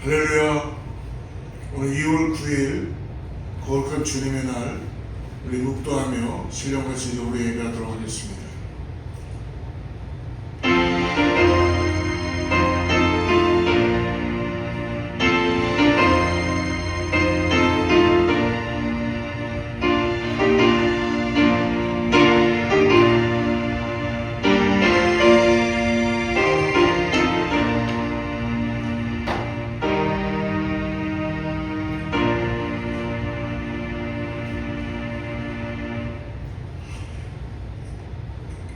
할렐루야. 오늘 2월 9일 거룩한 주님의 날, 우리 묵도하며 신령과 진정으로 예배하도록 하겠습니다.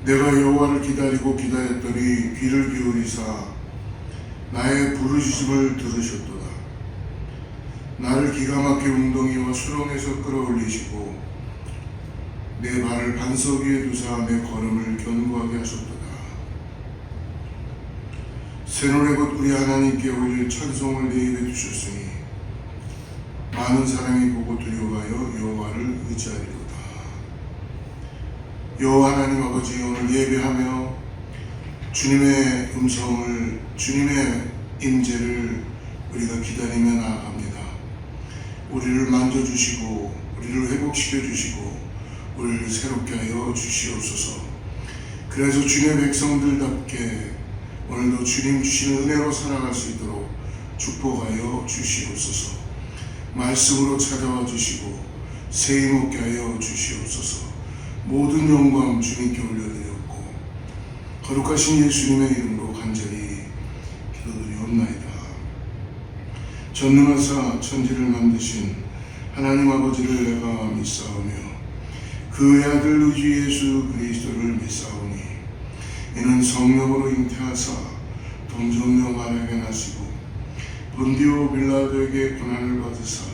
내가 여호와를 기다리고 기다렸더니 귀를 기울이사 나의 부르짖음을 들으셨도다. 나를 기가 막힌 웅덩이와 수렁에서 끌어올리시고 내 발을 반석 위에 두사 내 걸음을 견고하게 하셨도다. 새 노래 곧 우리 하나님께 올릴 찬송을 내 입에 두셨으니 많은 사람이 보고 두려워하여 여호와를 의지하리로다. 여호와 하나님 아버지, 오늘 예배하며 주님의 음성을, 주님의 임재를 우리가 기다리며 나아갑니다. 우리를 만져주시고 우리를 회복시켜 주시고 우리를 새롭게 하여 주시옵소서. 그래서 주님의 백성들답게 오늘도 주님 주시는 은혜로 살아갈 수 있도록 축복하여 주시옵소서. 말씀으로 찾아와 주시고 새 힘 얻게 하여 주시옵소서. 모든 영광 주님께 올려드렸고 거룩하신 예수님의 이름으로 간절히 기도드리옵나이다. 전능하사 천지를 만드신 하나님 아버지를 내가 믿사오며 그의 아들 우주 예수 그리스도를 믿사오니 이는 성령으로 잉태하사 동정녀 마리아에게 나시고 본디오 빌라도에게 고난을 받으사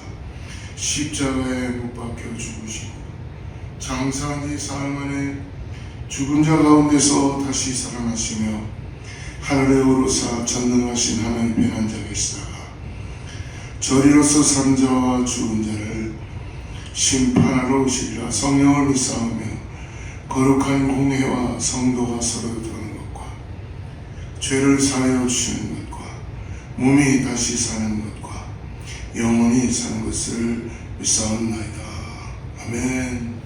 십자가에 못 박혀 죽으시고 장사한 지 사흘 만에 죽은 자 가운데서 다시 살아나시며 하늘에 오르사 전능하신 하나님 변한 자 계시다가 저리로서 산 자와 죽은 자를 심판하러 오시리라. 성령을 믿사오며 거룩한 공회와 성도가 서로 교통하는 것과 죄를 사하여 주시는 것과 몸이 다시 사는 것과 영원히 사는 것을 믿사옵나이다. 아멘.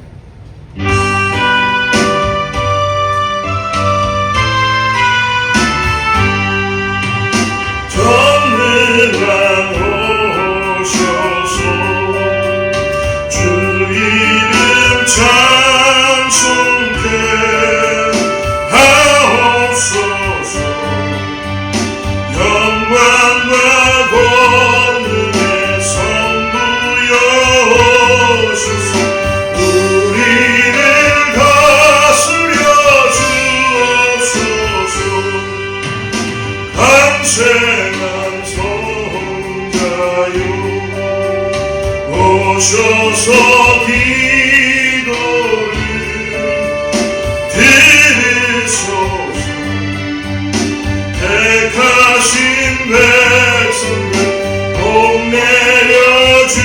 오셔서 기도를 들으소서. 택하신 백성들 복 내려주시고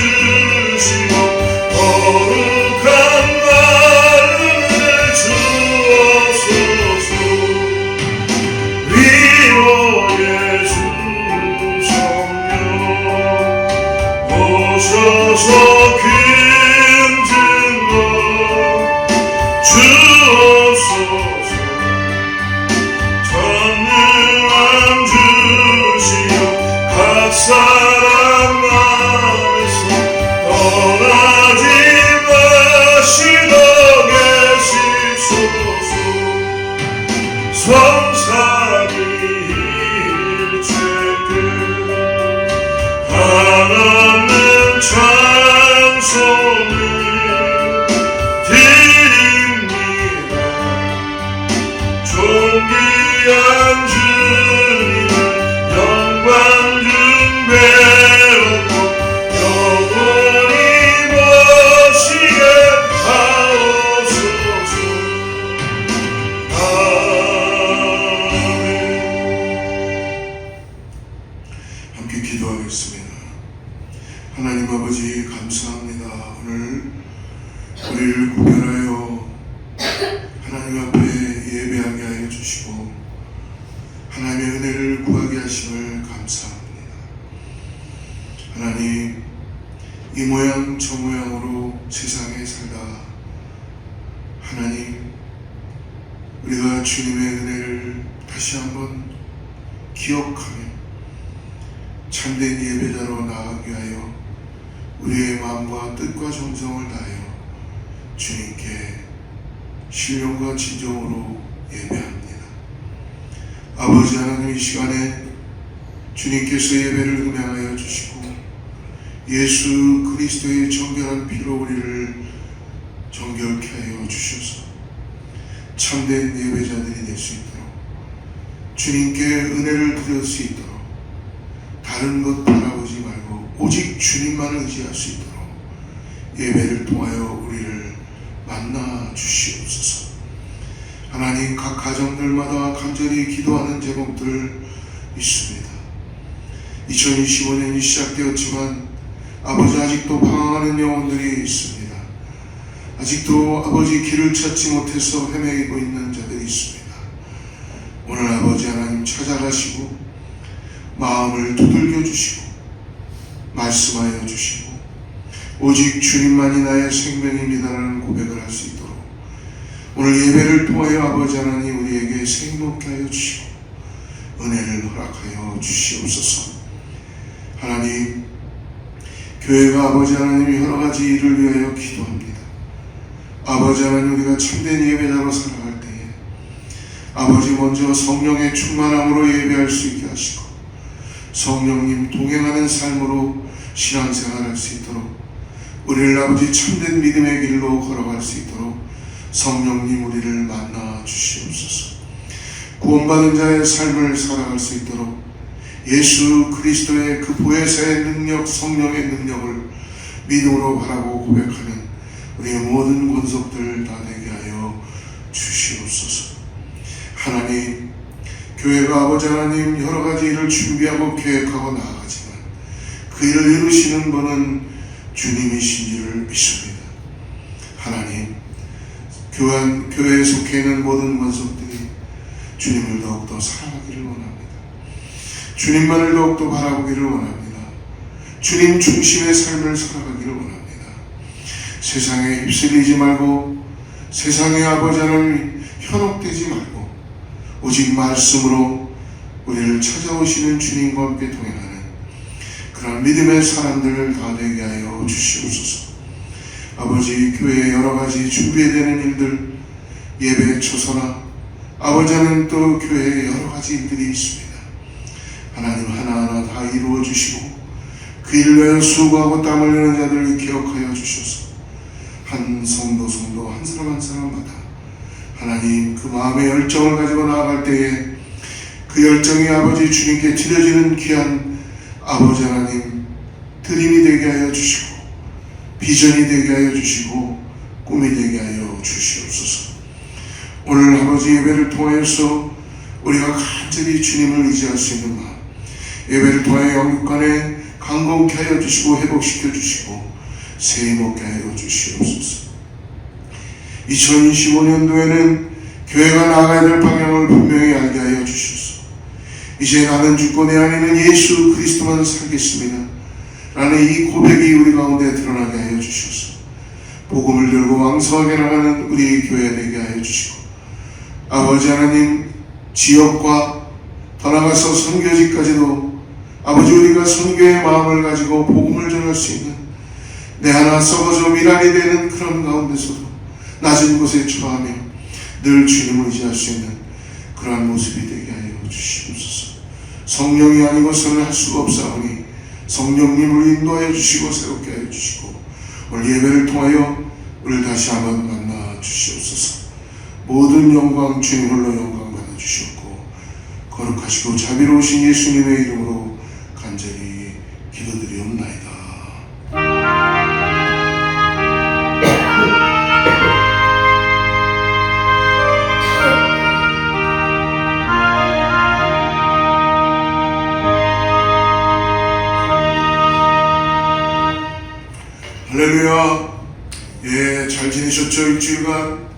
거룩한 말을 주옵소서. 위로의 주성령 오셔서 긍증거 주옵소서. 전능한 주시여 각 사람 마음에서 떠나지 마시고 계시소서. 성사기 일체들 하나님 찬송을 드립니다. 존귀한 주님을 영광 중배우고 영원히 모시게 하옵소서. 아멘. 함께 기도하겠습니다. 하나님 아버지, 이 모양 저 모양으로 세상에 살다가 하나님, 우리가 주님의 은혜를 다시 한번 기억하며 참된 예배자로 나아가게 하여 우리의 마음과 뜻과 정성을 다하여 주님께 신령과 진정으로 예배합니다. 아버지 하나님, 이 시간에 주님께서 예배를 음행하여 주시고 예수 그리스도의 정결한 피로 우리를 정결케 하여 주셔서 참된 예배자들이 될 수 있도록, 주님께 은혜를 드릴 수 있도록, 다른 것 바라보지 말고 오직 주님만을 의지할 수 있도록 예배를 통하여 우리를 만나 주시옵소서. 하나님, 각 가정들마다 간절히 기도하는 제목들 있습니다. 2025년이 시작되었지만 아버지, 아직도 방황하는 영혼들이 있습니다. 아직도 아버지 길을 찾지 못해서 헤매고 있는 자들이 있습니다. 오늘 아버지 하나님 찾아가시고 마음을 두들겨 주시고 말씀하여 주시고 오직 주님만이 나의 생명입니다라는 고백을 할 수 있도록 오늘 예배를 통하여 아버지 하나님 우리에게 생목케 하여 주시고 은혜를 허락하여 주시옵소서. 하나님, 교회가 아버지 하나님이 여러 가지 일을 위하여 기도합니다. 아버지 하나님, 우리가 참된 예배자로 살아갈 때에 아버지 먼저 성령의 충만함으로 예배할 수 있게 하시고 성령님 동행하는 삶으로 신앙생활할 수 있도록 우리를 아버지 참된 믿음의 길로 걸어갈 수 있도록 성령님 우리를 만나 주시옵소서. 구원받은 자의 삶을 살아갈 수 있도록 예수 그리스도의 그 보혜사의 능력, 성령의 능력을 믿음으로 바라고 고백하는 우리의 모든 권속들 다 되게 하여 주시옵소서. 하나님, 교회가 아버지 하나님 여러 가지 일을 준비하고 계획하고 나아가지만 그 일을 이루시는 분은 주님이신 줄을 믿습니다. 하나님, 교회에 속해 있는 모든 권속들이 주님을 더욱더 사랑하기를 원합니다. 주님만을 더욱더 바라보기를 원합니다. 주님 중심의 삶을 살아가기를 원합니다. 세상에 휩쓸리지 말고 세상의 아버지 하나님 현혹되지 말고 오직 말씀으로 우리를 찾아오시는 주님과 함께 동행하는 그런 믿음의 사람들을 다 되게 하여 주시옵소서. 아버지, 교회에 여러 가지 준비되는 일들, 예배 초소나 아버지 하나님 또 교회에 여러 가지 일들이 있습니다. 하나님 하나하나 다 이루어 주시고 그 일을 위하여 수고하고 땀 흘리는 자들을 기억하여 주셔서 한 성도 한 사람 한 사람마다 하나님 그 마음의 열정을 가지고 나아갈 때에 그 열정이 아버지 주님께 드려지는 귀한 아버지 하나님 드림이 되게 하여 주시고 비전이 되게 하여 주시고 꿈이 되게 하여 주시옵소서. 오늘 아버지 예배를 통해서 우리가 간절히 주님을 의지할 수 있는 마음, 예배를 통하여 영육간에 강건케 하여 주시고 회복시켜 주시고 새해 먹게 하여 주시옵소서. 2025년도에는 교회가 나아가야 될 방향을 분명히 알게 하여 주셔서 이제 나는 죽고 내 안에는 예수 그리스도만 살겠습니다 라는 이 고백이 우리 가운데 드러나게 하여 주셔서 복음을 들고 왕성하게 나가는 우리 교회 되게 하여 주시고 아버지 하나님 지역과 더 나아가서 선교지까지도 아버지 우리가 선교의 마음을 가지고 복음을 전할 수 있는 내 하나 썩어져 미랄이 되는 그런 가운데서도 낮은 곳에 처하며 늘 주님을 의지할 수 있는 그러한 모습이 되게 하여 주시옵소서. 성령이 아니고서는 할 수가 없사오니 성령님을 인도하여 주시고 새롭게 하여 주시고 오늘 예배를 통하여 우리를 다시 한번 만나 주시옵소서. 모든 영광 주님 홀로 영광 받아 주시옵고 거룩하시고 자비로우신 예수님의 이름으로 간절히 기도드리옵나이다. 할렐루야. 예, 잘 지내셨죠? 일주일간.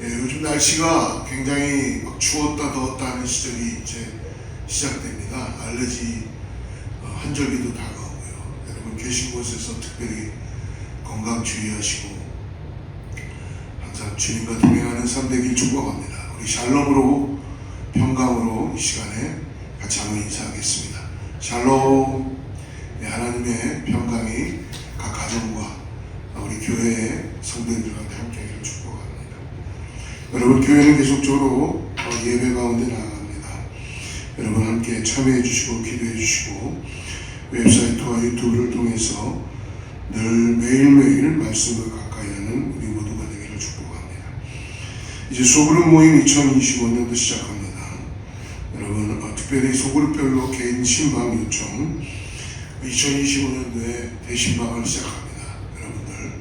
예, 요즘 날씨가 굉장히 막 추웠다 더웠다 하는 시절이 이제 시작됩니다. 알레르기 환절기도 다가오고요. 여러분 계신 곳에서 특별히 건강 주의하시고 항상 주님과 동행하는 삶 되길 축복합니다. 우리 샬롬으로 평강으로 이 시간에 같이 한번 인사하겠습니다. 샬롬. 네, 하나님의 평강이 각 가정과 우리 교회의 성도님들과 함께 하기를 축복합니다. 여러분, 교회는 계속적으로 예배 가운데 나아갑니다. 여러분 함께 참여해 주시고 기도해 주시고 웹사이트와 유튜브를 통해서 늘 매일매일 말씀을 가까이 하는 우리 모두가 되기를 축복합니다. 이제 소그룹 모임 2025년도 시작합니다. 여러분, 특별히 소그룹별로 개인 신방 요청 2025년도에 대신방을 시작합니다. 여러분들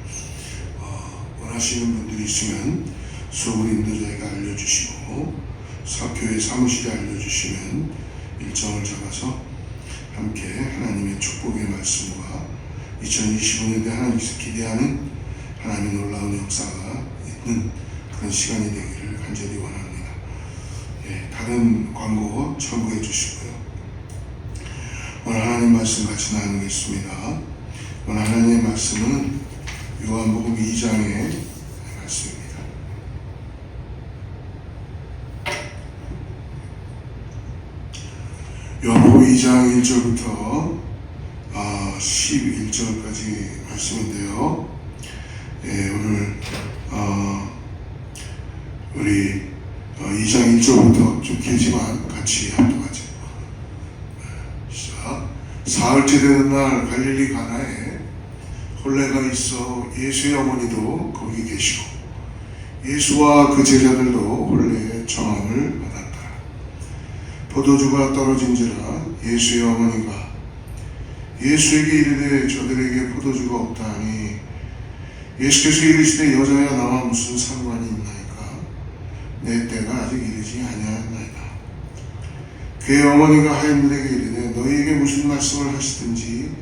원하시는 분들이 있으면 소그룹도 저희가 알려주시고 교회 사무실에 알려주시면 일정을 잡아서 함께 하나님의 축복의 말씀과 2025년도에 하나님께서 기대하는 하나님의 놀라운 역사가 있는 그런 시간이 되기를 간절히 원합니다. 예, 다른 광고 참고해 주시고요. 오늘 하나님 말씀 같이 나누겠습니다. 오늘 하나님의 말씀은 요한복음 2장의 말씀입니다. 요한복음 2장 1절부터 11절까지 말씀인데요. 예, 오늘 우리 2장 1절부터 좀 길지만 같이 합독하죠. 시작. 사흘째 되는 날 갈릴리 가나에 혼례가 있어 예수의 어머니도 거기 계시고 예수와 그 제자들도 혼례의 정함을 받았다. 포도주가 떨어진지라 예수의 어머니가 예수에게 이르되 저들에게 포도주가 없다 하니 예수께서 이르시되 여자야 나와 무슨 상관이 있나이까 내 때가 아직 이르지 아니하였나이다. 그의 어머니가 하인들에게 이르되 너희에게 무슨 말씀을 하시든지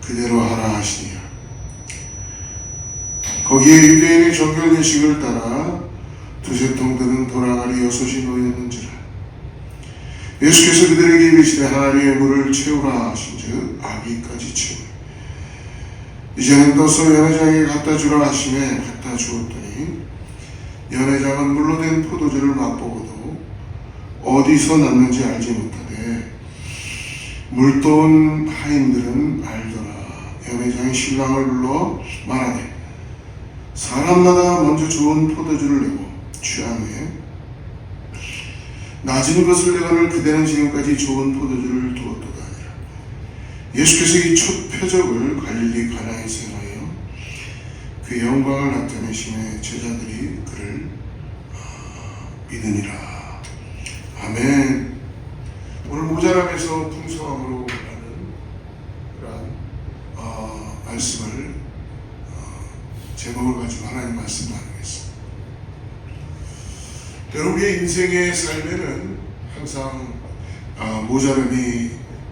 그대로 하라 하시니라. 거기에 유대인의 정결 예식을 따라 두세 통들은 도랑아리 6이 놓였는지라. 예수께서 그들에게 이르시되 하나님의 물을 채우라 하신즉 아기까지 채우니 이제는 떠서 연회장에 갖다 주라 하시매 갖다 주었더니 연회장은 물로 된 포도주를 맛보고도 어디서 났는지 알지 못하되 물도온 하인들은 알더라. 연회장이 신랑을 불러 말하되 사람마다 먼저 좋은 포도주를 내고 취한 후에 낮은 것을 내거늘 그대는 지금까지 좋은 포도주를 두었도다 하니라. 예수께서 이 첫 표적을 갈릴리 가나에서 행하여 그 영광을 나타내시며 제자들이 그를 믿으니라. 아멘. 오늘 모자람에서 풍성함으로 라는 그런 말씀을 제목을 가지고 하나님 말씀 나누겠습니다. 여러분의 인생의 삶에는 항상 모자람이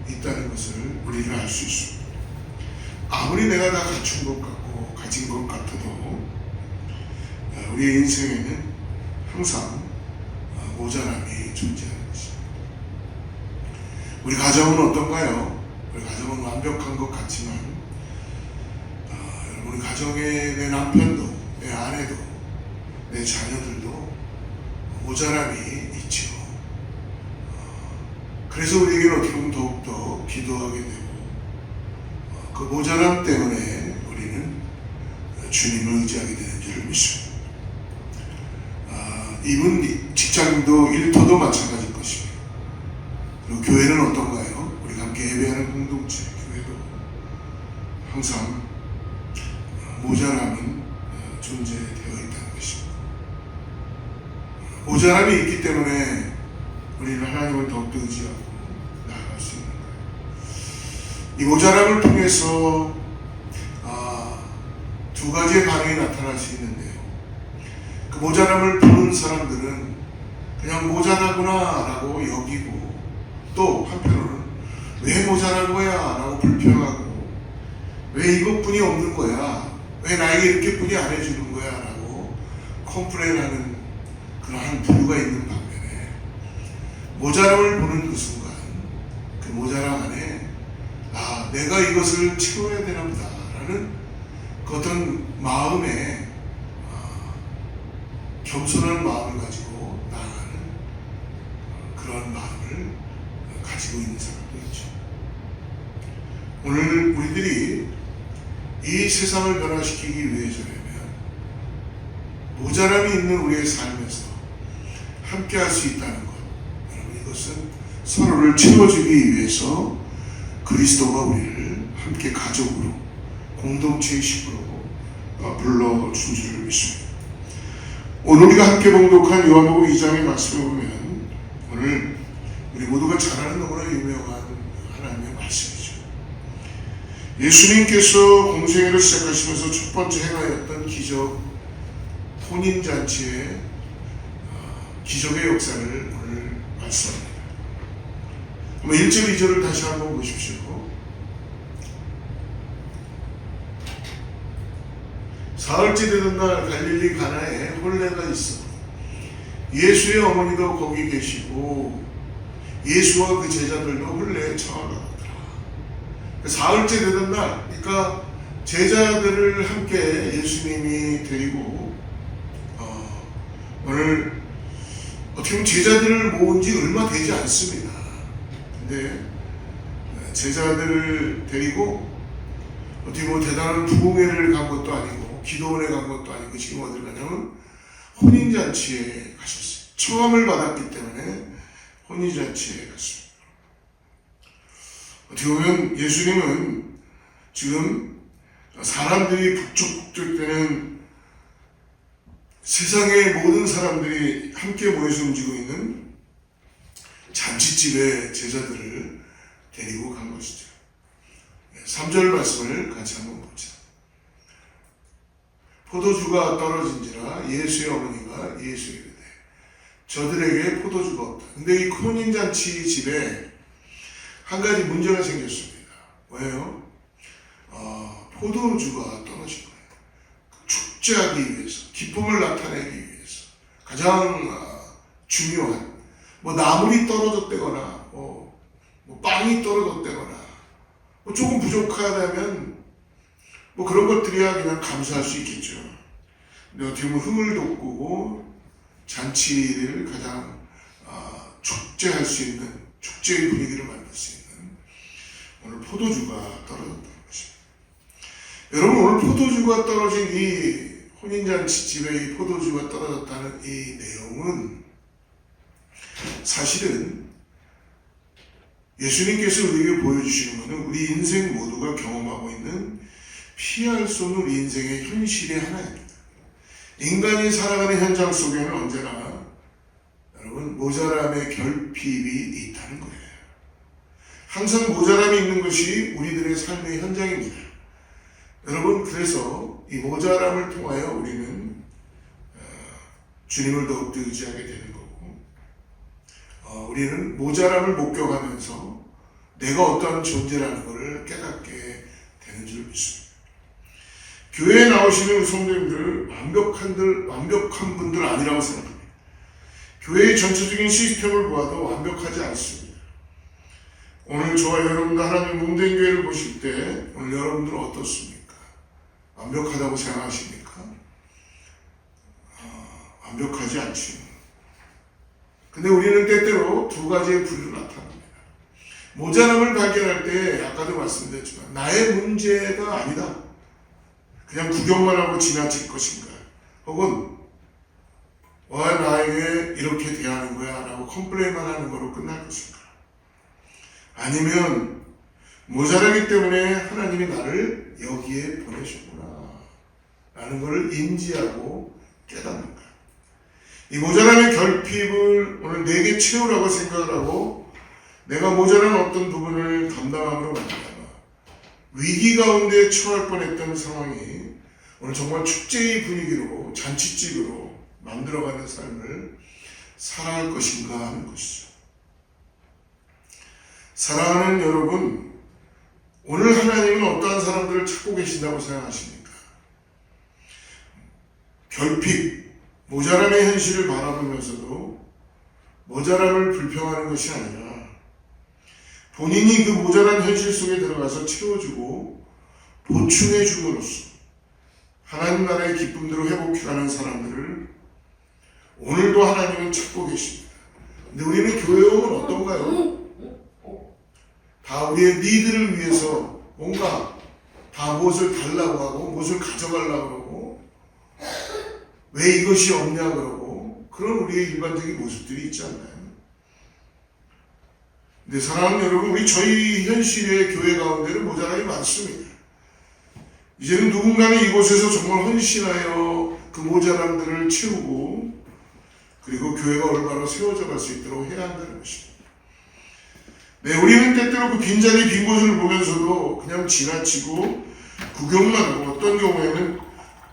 있다는 것을 우리가 알 수 있습니다. 아무리 내가 다 갖춘 것 같고 가진 것 같아도 우리의 인생에는 항상 모자람이 존재하는 것입니다. 우리 가정은 어떤가요? 우리 가정은 완벽한 것 같지만 우리 가정의 내 남편도 내 아내도 내 자녀들도 모자람이 있죠. 그래서 우리에게는 어떻게 보면 더욱더 기도하게 되고 그 모자람 때문에 우리는 주님을 의지하게 되는 줄 믿습니다. 이분 직장도 일터도 마찬가지일 것입니다. 그리고 교회는 어떤가요? 우리가 함께 예배하는 공동체 교회도 항상 모자람은 존재되어 있다는 것입니다. 모자람이 있기 때문에 우리는 하나님을 더욱더 의지하고 나아갈 수 있는 거예요. 이 모자람을 통해서 두 가지의 반응이 나타날 수 있는데요. 그 모자람을 보는 사람들은 그냥 모자라구나 라고 여기고 또 한편으로는 왜 모자란 거야 라고 불평하고 왜 이것뿐이 없는 거야 왜 나에게 이렇게뿐이 안 해주는 거야 라고 컴플레인하는 그러한 부류가 있는 반면에 모자람을 보는 그 순간 그 모자람 안에 내가 이것을 채워야 되나 보다 라는 그 그 어떤 마음에 겸손한 마음을 가지고 나아가는 그런 마음을 가지고 있는 사람도 있죠. 오늘 우리들이 이 세상을 변화시키기 위해서라면 모자람이 있는 우리의 삶에서 함께 할 수 있다는 것, 여러분, 이것은 서로를 채워주기 위해서 그리스도가 우리를 함께 가족으로, 공동체의 식구로 불러준 줄을 믿습니다. 오늘 우리가 함께 봉독한 요한복음 2장의 말씀을 보면 오늘 우리 모두가 잘 아는 너무나 유명한 하나님의 말씀이죠. 예수님께서 공생애를 시작하시면서 첫 번째 행하였던 기적, 혼인잔치의 기적의 역사를 오늘 말씀합니다. 1절, 2절을 다시 한번 보십시오. 사흘째 되는 날 갈릴리 가나에 혼례가 있어 예수의 어머니도 거기 계시고 예수와 그 제자들도 혼례에 청하더라. 사흘째 되는 날, 그러니까 제자들을 함께 예수님이 데리고 오늘 어떻게 보면 제자들을 모은 지 얼마 되지 않습니다. 근데 제자들을 데리고 어떻게 뭐 대단한 부흥회를 간 것도 아니고 기도원에 간 것도 아니고 지금 어딜 가냐면 혼인잔치에 가셨어요. 초함을 받았기 때문에 혼인잔치에 갔습니다. 어떻게 보면 예수님은 지금 사람들이 북적북적대는 세상의 모든 사람들이 함께 모여서 움직이고 있는 잔치집에 제자들을 데리고 간 것이죠. 3절 말씀을 같이 한번 보자. 포도주가 떨어진지라 예수의 어머니가 예수에게 이르되 저들에게 포도주가 없다. 근데 이 혼인잔치 집에 한 가지 문제가 생겼습니다. 왜요? 포도주가 떨어진 거예요. 축제하기 위해서, 기쁨을 나타내기 위해서 가장 중요한 나물이 떨어졌다거나 빵이 떨어졌다거나 조금 부족하다면 그런 것들이야 그냥 감수할 수 있겠죠. 근데 어떻게 보면 흥을 돋구고 잔치를 가장 축제할 수 있는, 축제의 분위기를 만들 수 있는 오늘 포도주가 떨어졌다는 것입니다. 여러분, 오늘 포도주가 떨어진 이 혼인잔치 집에 이 포도주가 떨어졌다는 이 내용은 사실은 예수님께서 우리에게 보여주시는 것은 우리 인생 모두가 경험하고 있는 피할 수 없는 우리 인생의 현실의 하나입니다. 인간이 살아가는 현장 속에는 언제나 여러분 모자람의 결핍이 있다는 거예요. 항상 모자람이 있는 것이 우리들의 삶의 현장입니다. 여러분, 그래서 이 모자람을 통하여 우리는 주님을 더욱더 의지하게 되는 거고, 우리는 모자람을 목격하면서 내가 어떠한 존재라는 것을 깨닫게 되는 줄 믿습니다. 교회에 나오시는 우리 성도님들 완벽한 분들 아니라고 생각합니다. 교회의 전체적인 시스템을 보아도 완벽하지 않습니다. 오늘 저와 여러분도 하나님 몸된 교회를 보실 때 오늘 여러분들은 어떻습니까? 완벽하다고 생각하십니까? 완벽하지 않죠. 근데 우리는 때때로 두 가지의 부류로 나타납니다. 모자람을 발견할 때 아까도 말씀드렸지만 나의 문제가 아니다. 그냥 구경만 하고 지나칠 것인가? 혹은 와 나에게 이렇게 대하는 거야 라고 컴플레인만 하는 거로 끝날 것인가? 아니면 모자라기 때문에 하나님이 나를 여기에 보내셨구나 라는 것을 인지하고 깨닫는가? 이 모자람의 결핍을 오늘 내게 채우라고 생각을 하고 내가 모자란 어떤 부분을 감당함으로 말미암아 위기 가운데 처할 뻔했던 상황이 오늘 정말 축제의 분위기로 잔치집으로 만들어가는 삶을 살아갈 것인가 하는 것이죠. 사랑하는 여러분, 오늘 하나님은 어떠한 사람들을 찾고 계신다고 생각하십니까? 결핍, 모자람의 현실을 바라보면서도 모자람을 불평하는 것이 아니라 본인이 그 모자란 현실 속에 들어가서 채워주고 보충해 줌으로써 하나님 나라의 기쁨대로 회복해가는 사람들을 오늘도 하나님은 찾고 계십니다. 근데 우리는 교회는 어떤가요? 다 우리의 니드를 위해서 뭔가 다 무엇을 달라고 하고 무엇을 가져가려고 그러고 왜 이것이 없냐 그러고 그런 우리의 일반적인 모습들이 있지 않나요? 근데 사랑하는 여러분, 우리 저희 현실의 교회 가운데는 모자람이 많습니다. 이제는 누군가는 이곳에서 정말 헌신하여 그 모자람들을 채우고 그리고 교회가 올바로 세워져 갈 수 있도록 해야 한다는 것입니다. 네, 우리는 때때로 그 빈자리 빈 곳을 보면서도 그냥 지나치고 구경만 하고 어떤 경우에는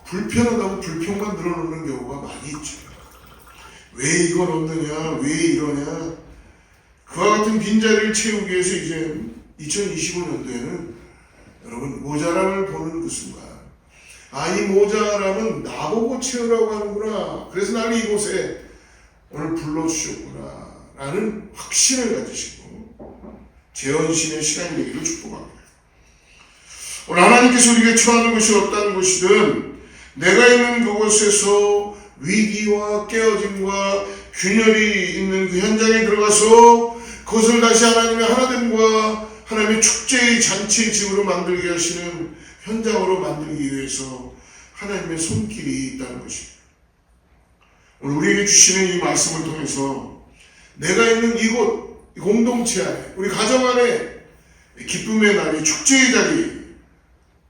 불편하다고 불평만 늘어놓는 경우가 많이 있죠. 왜 이건 없느냐, 왜 이러냐. 그와 같은 빈자리를 채우기 위해서 이제 2025년도에는 여러분 모자람을 보는 그 순간, 이 모자람은 나보고 채우라고 하는구나, 그래서 나를 이곳에 오늘 불러주셨구나 라는 확신을 가지시고 재헌신의 시간이 되기를 축복합니다. 오늘 하나님께서 우리에게 처하는 것이 어떤 곳이든 내가 있는 그곳에서 위기와 깨어짐과 균열이 있는 그 현장에 들어가서 그것을 다시 하나님의 하나됨과 하나님의 축제의 잔치의 집으로 만들게 하시는 현장으로 만들기 위해서 하나님의 손길이 있다는 것입니다. 오늘 우리에게 주시는 이 말씀을 통해서 내가 있는 이곳, 이 공동체 안에, 우리 가정 안에 기쁨의 날이, 축제의 자리,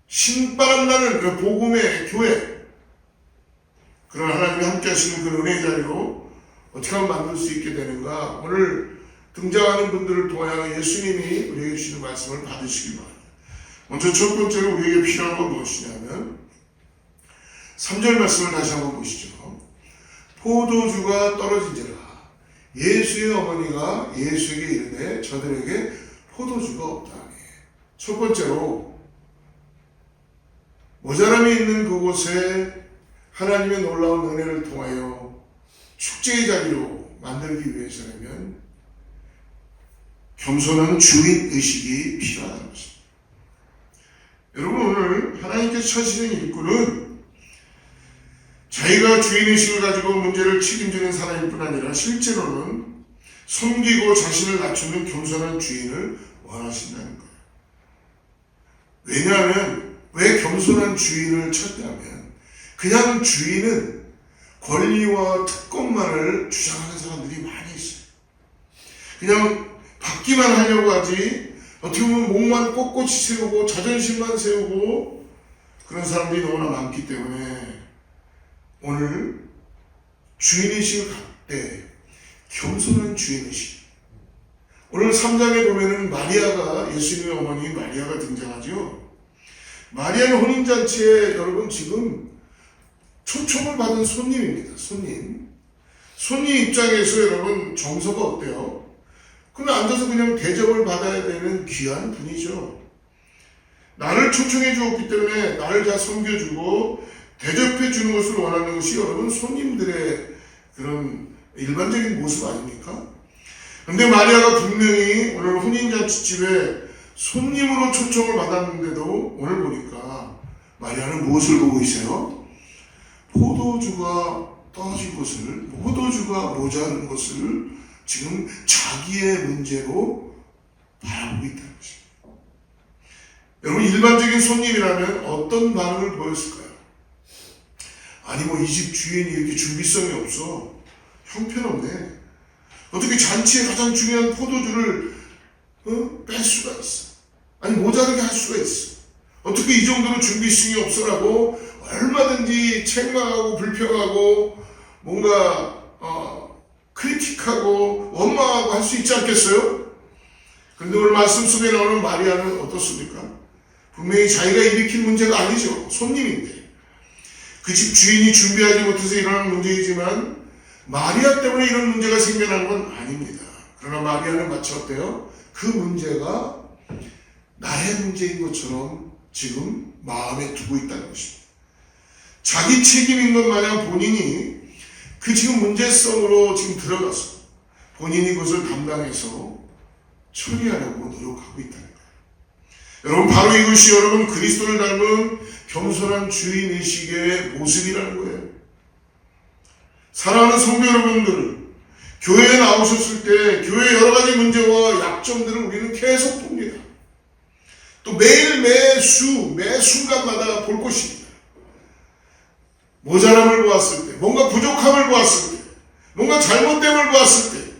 신바람 나는 그 복음의 교회, 그런 하나님이 함께 하시는 그 은혜의 자리로 어떻게 하면 만들 수 있게 되는가, 오늘 등장하는 분들을 통하여 예수님이 우리에게 주시는 말씀을 받으시기 바랍니다. 먼저 첫 번째로 우리에게 필요한 건 무엇이냐면 3절 말씀을 다시 한번 보시죠. 포도주가 떨어진지라 예수의 어머니가 예수에게 이르되 저들에게 포도주가 없다니. 첫 번째로 모자람이 있는 그곳에 하나님의 놀라운 은혜를 통하여 축제의 자리로 만들기 위해서라면 겸손한 주인의식이 필요하다는 것입니다. 여러분, 오늘 하나님께서 찾으시는 일꾼은 자기가 주인의식을 가지고 문제를 책임지는 사람일 뿐 아니라 실제로는 섬기고 자신을 낮추는 겸손한 주인을 원하신다는 거예요. 왜냐하면 왜 겸손한 주인을 찾냐면 그냥 주인은 권리와 특권만을 주장하는 사람들이 많이 있어요. 그냥 받기만 하려고 하지 어떻게 보면 목만 꼿꼿이 세우고 자존심만 세우고 그런 사람들이 너무나 많기 때문에 오늘 주인의식을 갖을 때 겸손한 주인의식. 오늘 3장에 보면은 마리아가, 예수님의 어머니 마리아가 등장하죠. 마리아는 혼인잔치에 여러분 지금 초청을 받은 손님입니다. 손님 입장에서 여러분 정서가 어때요? 그럼 앉아서 그냥 대접을 받아야 되는 귀한 분이죠. 나를 초청해 주었기 때문에 나를 잘 섬겨주고 대접해 주는 것을 원하는 것이 여러분 손님들의 그런 일반적인 모습 아닙니까? 그런데 마리아가 분명히 오늘 혼인잔치집에 손님으로 초청을 받았는데도 오늘 보니까 마리아는 무엇을 보고 있어요? 포도주가 떨어진 것을, 포도주가 모자란 것을 지금 자기의 문제로 바라보고 있다는 것입니다. 여러분, 일반적인 손님이라면 어떤 반응을 보였을까요? 아니 이 집 주인이 이렇게 준비성이 없어. 형편없네. 어떻게 잔치에 가장 중요한 포도주를 뺄 수가 있어. 아니 모자르게 할 수가 있어. 어떻게 이 정도로 준비성이 없어라고 얼마든지 책망하고 불평하고 뭔가 크리틱하고 원망하고 할 수 있지 않겠어요? 그런데 오늘 말씀 속에 나오는 마리아는 어떻습니까? 분명히 자기가 일으킨 문제가 아니죠. 손님인데. 그 집 주인이 준비하지 못해서 일어나는 문제이지만 마리아 때문에 이런 문제가 생겨난 건 아닙니다. 그러나 마리아는 마치 어때요? 그 문제가 나의 문제인 것처럼 지금 마음에 두고 있다는 것입니다. 자기 책임인 것 마냥 본인이 그 지금 문제성으로 지금 들어가서 본인이 그것을 담당해서 처리하려고 노력하고 있다는 거예요. 여러분, 바로 이것이 여러분 그리스도를 닮은 겸손한 주인의식의 모습이라는 거예요. 사랑하는 성도 여러분들, 교회에 나오셨을 때 교회의 여러 가지 문제와 약점들을 우리는 계속 봅니다. 또 매일 매 순간마다 볼 것입니다. 모자람을 보았을 때, 뭔가 부족함을 보았을 때, 뭔가 잘못됨을 보았을 때,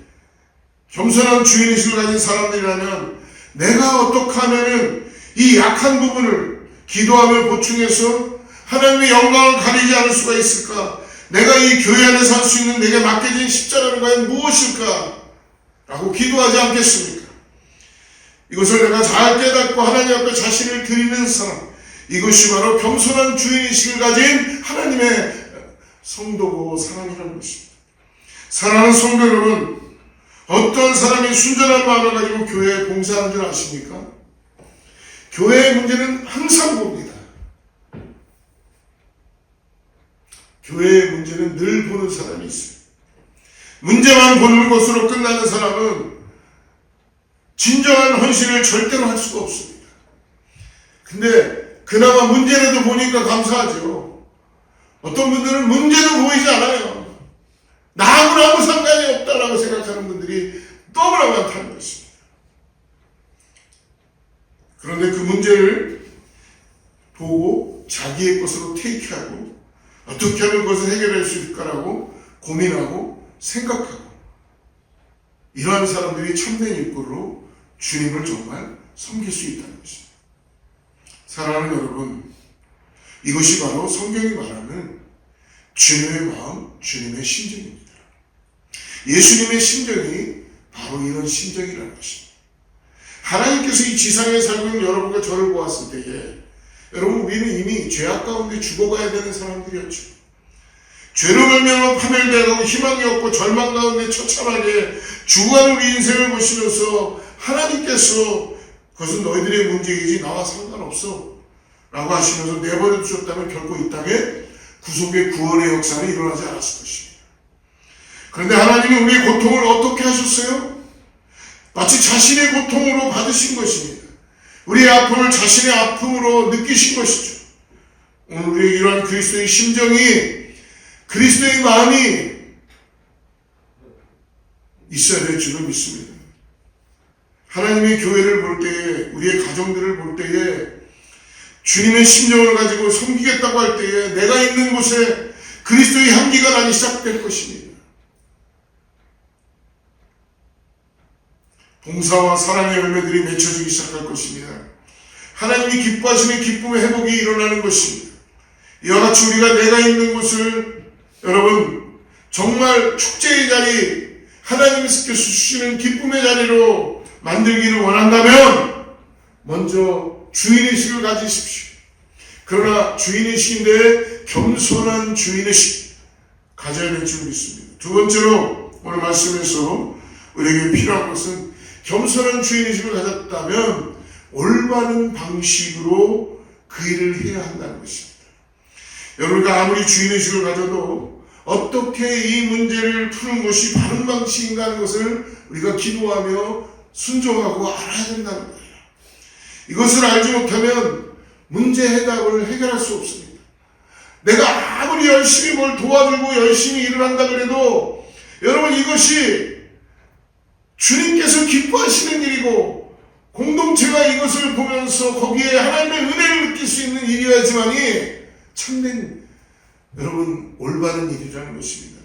겸손한 주인의식을 가진 사람들이라면 내가 어떻게 하면은 이 약한 부분을 기도하며 보충해서 하나님의 영광을 가리지 않을 수가 있을까? 내가 이 교회 안에서 할 수 있는 내게 맡겨진 십자가는 과연 무엇일까? 라고 기도하지 않겠습니까? 이것을 내가 잘 깨닫고 하나님 앞에 자신을 드리는 사람, 이것이 바로 겸손한 주인의식을 가진 하나님의 성도고 사람이라는 것입니다. 사랑하는 성도 여러분, 어떤 사람이 순전한 마음을 가지고 교회에 봉사하는 줄 아십니까? 교회의 문제는 항상 봅니다. 교회의 문제는 늘 보는 사람이 있어요. 문제만 보는 것으로 끝나는 사람은 진정한 헌신을 절대로 할 수가 없습니다. 근데 그나마 문제라도 보니까 감사하죠. 어떤 분들은 문제도 보이지 않아요. 나하고는 아무 상관이 없다라고 생각하는 분들이 너무나 많다는 것입니다. 그런데 그 문제를 보고 자기의 것으로 테이크하고 어떻게 하면 그것을 해결할 수 있을까라고 고민하고 생각하고, 이러한 사람들이 참된 일꾼으로 주님을 정말 섬길 수 있다는 것입니다. 사랑하는 여러분, 이것이 바로 성경이 말하는 주님의 마음, 주님의 심정입니다. 예수님의 심정이 바로 이런 심정이라는 것입니다. 하나님께서 이 지상에 살고 있는 여러분과 저를 보았을 때에, 여러분, 우리는 이미 죄악 가운데 죽어가야 되는 사람들이었죠. 죄로 말미암아 파멸되고 희망이 없고 절망 가운데 처참하게 죽어가는 우리 인생을 보시면서 하나님께서 그것은 너희들의 문제이지 나와 상관없어 라고 하시면서 내버려 두셨다면 결코 이 땅에 구속의 구원의 역사는 일어나지 않았을 것입니다. 그런데 하나님이 우리의 고통을 어떻게 하셨어요? 마치 자신의 고통으로 받으신 것입니다. 우리의 아픔을 자신의 아픔으로 느끼신 것이죠. 오늘 우리의 이러한 그리스도의 심정이, 그리스도의 마음이 있어야 될 줄을 믿습니다. 하나님의 교회를 볼 때에, 우리의 가정들을 볼 때에 주님의 심정을 가지고 섬기겠다고 할 때에 내가 있는 곳에 그리스도의 향기가 나기 시작될 것입니다. 봉사와 사랑의 열매들이 맺혀지기 시작할 것입니다. 하나님이 기뻐하시는 기쁨의 회복이 일어나는 것입니다. 이와 같이 우리가 내가 있는 곳을, 여러분, 정말 축제의 자리, 하나님께서 주시는 기쁨의 자리로 만들기를 원한다면 먼저 주인의식을 가지십시오. 그러나 주인의식인데 겸손한 주인의식 가져야 될 줄 믿습니다. 두 번째로 오늘 말씀에서 우리에게 필요한 것은 겸손한 주인의식을 가졌다면 올바른 방식으로 그 일을 해야 한다는 것입니다. 여러분과 아무리 주인의식을 가져도 어떻게 이 문제를 푸는 것이 바른 방식인가 하는 것을 우리가 기도하며 순종하고 알아야 된다는 거예요. 이것을 알지 못하면 문제 해답을 해결할 수 없습니다. 내가 아무리 열심히 뭘 도와주고 열심히 일을 한다 그래도 여러분, 이것이 주님께서 기뻐하시는 일이고 공동체가 이것을 보면서 거기에 하나님의 은혜를 느낄 수 있는 일이어야지만이 참된, 여러분, 올바른 일이라는 것입니다.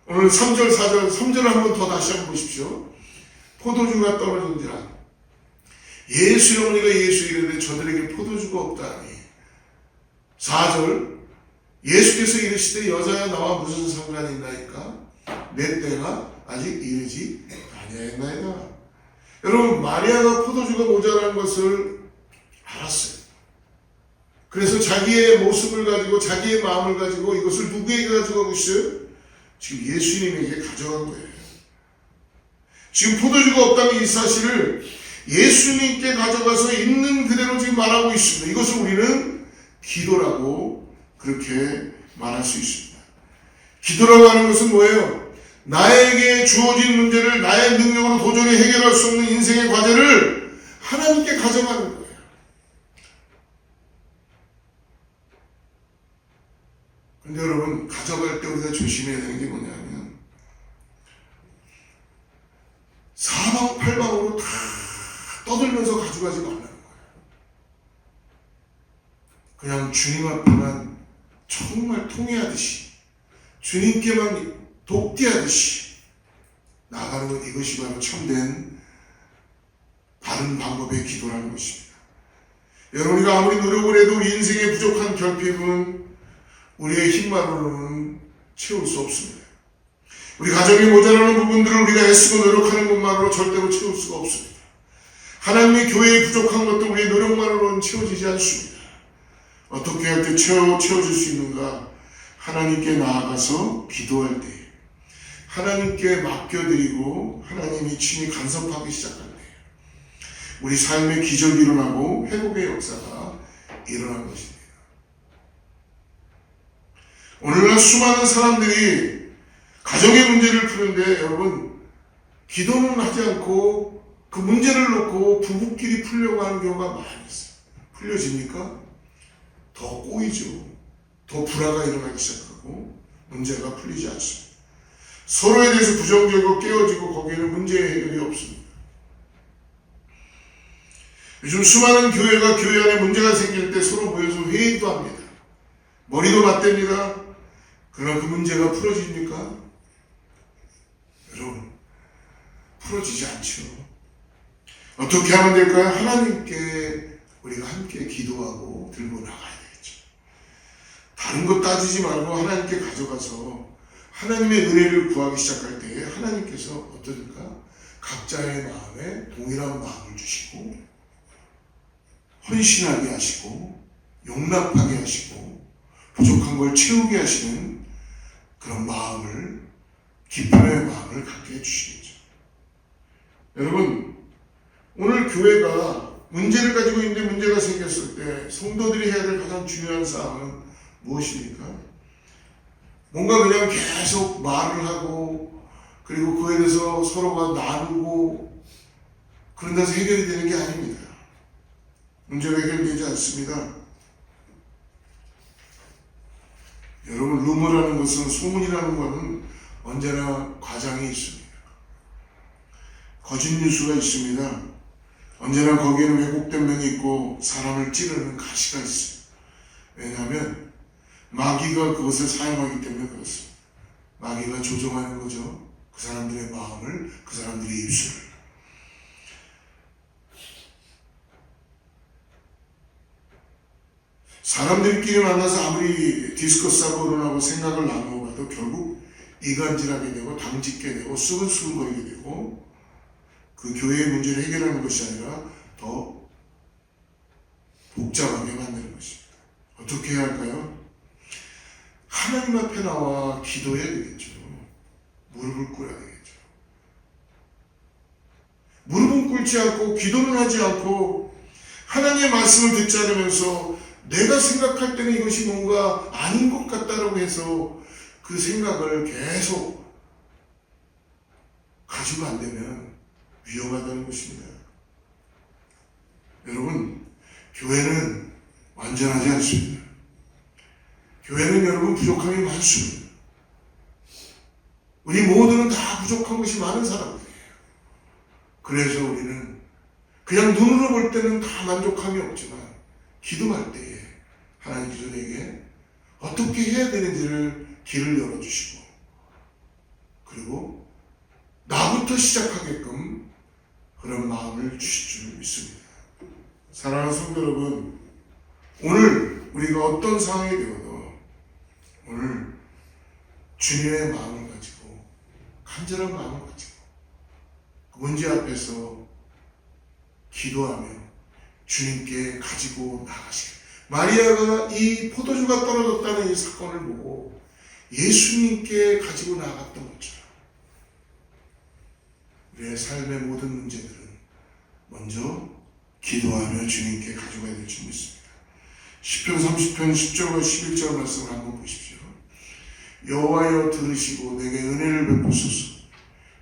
오늘 3절, 4절, 3절을 한번 더 다시 한번 보십시오. 포도주가 떨어진지라 예수의 어머니가 예수 이르되 저들에게 포도주가 없다니. 4절, 예수께서 이르시되 여자야 나와 무슨 상관이 있나이까? 내 때가 아직 이르지 아니하였나이다. 여러분, 마리아가 포도주가 모자라는 것을 알았어요. 그래서 자기의 모습을 가지고, 자기의 마음을 가지고 이것을 누구에게 가져가고 있어요? 지금 예수님에게 가져간 거예요. 지금 포도주가 없다는 이 사실을 예수님께 가져가서 있는 그대로 지금 말하고 있습니다. 이것을 우리는 기도라고 그렇게 말할 수 있습니다. 기도라고 하는 것은 뭐예요? 나에게 주어진 문제를 나의 능력으로 도저히 해결할 수 없는 인생의 과제를 하나님께 가져가는 거예요. 근데 여러분, 가져갈 때 우리가 조심해야 되는 게 뭐냐면 사방팔방으로 다 떠들면서 가져가지 말라는 거예요. 그냥 주님 앞에만 정말 통회하듯이, 주님께만 독대하듯이 나가는 것, 이것이 바로 참된 바른 방법의 기도라는 것입니다. 여러분, 우리가 아무리 노력을 해도 우리 인생의 부족한 결핍은 우리의 힘만으로는 채울 수 없습니다. 우리 가정에 모자라는 부분들을 우리가 애쓰고 노력하는 것만으로 절대로 채울 수가 없습니다. 하나님의 교회에 부족한 것도 우리의 노력만으로는 채워지지 않습니다. 어떻게 할 때 채워질 수 있는가? 하나님께 나아가서 기도할 때, 하나님께 맡겨드리고 하나님이 친히 간섭하기 시작할 때 우리 삶에 기적이 일어나고 회복의 역사가 일어난 것입니다. 오늘날 수많은 사람들이 가정의 문제를 푸는데 여러분, 기도는 하지 않고 그 문제를 놓고 부부끼리 풀려고 하는 경우가 많이 있어요. 풀려집니까? 더 꼬이죠. 더 불화가 일어나기 시작하고 문제가 풀리지 않습니다. 서로에 대해서 부정적이고 깨어지고 거기에는 문제 해결이 없습니다. 요즘 수많은 교회가 교회 안에 문제가 생길 때 서로 모여서 회의도 합니다. 머리도 맞댑니다. 그러나 그 문제가 풀어집니까? 여러분, 풀어지지 않죠. 어떻게 하면 될까요? 하나님께 우리가 함께 기도하고 들고 나가야 되겠죠. 다른 것 따지지 말고 하나님께 가져가서 하나님의 은혜를 구하기 시작할 때에 하나님께서 어떠실까? 각자의 마음에 동일한 마음을 주시고 헌신하게 하시고 용납하게 하시고 부족한 걸 채우게 하시는 그런 마음을, 기쁨의 마음을 갖게 해주시겠죠. 여러분, 오늘 교회가 문제를 가지고 있는데 문제가 생겼을 때 성도들이 해야 될 가장 중요한 사항은 무엇입니까? 뭔가 그냥 계속 말을 하고 그리고 그에 대해서 서로가 나누고 그런 데서 해결이 되는 게 아닙니다. 문제가 해결되지 않습니다. 여러분, 루머라는 것은, 소문이라는 것은 언제나 과장이 있습니다. 거짓 뉴스가 있습니다. 언제나 거기에는 왜곡된 면이 있고 사람을 찌르는 가시가 있어요. 왜냐하면 마귀가 그것을 사용하기 때문에 그렇습니다. 마귀가 조종하는 거죠. 그 사람들의 마음을, 그 사람들의 입술을. 사람들끼리 만나서 아무리 디스커스하고 토론하고 생각을 나누어봐도 결국 이간질하게 되고 당짓게 되고 수근수근거리게 되고 그 교회의 문제를 해결하는 것이 아니라 더 복잡하게 만드는 것입니다. 어떻게 해야 할까요? 하나님 앞에 나와 기도해야 되겠죠. 무릎을 꿇어야 되겠죠. 무릎은 꿇지 않고 기도는 하지 않고 하나님의 말씀을 듣지 않으면서 내가 생각할 때는 이것이 뭔가 아닌 것 같다라고 해서 그 생각을 계속 가지고 안 되면 위험하다는 것입니다. 여러분, 교회는 완전하지 않습니다. 교회는 여러분 부족함이 많습니다. 우리 모두는 다 부족한 것이 많은 사람들이에요. 그래서 우리는 그냥 눈으로 볼 때는 다 만족함이 없지만 기도할 때에 하나님께서 내게 어떻게 해야 되는지를 길을 열어주시고 그리고 나부터 시작하게끔 그런 마음을 주실 줄 믿습니다. 사랑하는 성도 여러분, 오늘 우리가 어떤 상황이 되어도 오늘 주님의 마음을 가지고 간절한 마음을 가지고 그 문제 앞에서 기도하며 주님께 가지고 나가시길. 마리아가 이 포도주가 떨어졌다는 이 사건을 보고 예수님께 가지고 나갔던 것처럼 우리의 삶의 모든 문제들은 먼저 기도하며 주님께 가져가야 될 줄 믿습니다. 시편 30편 10절과 11절 말씀을 한번 보십시오. 여호와여 들으시고 내게 은혜를 베푸소서.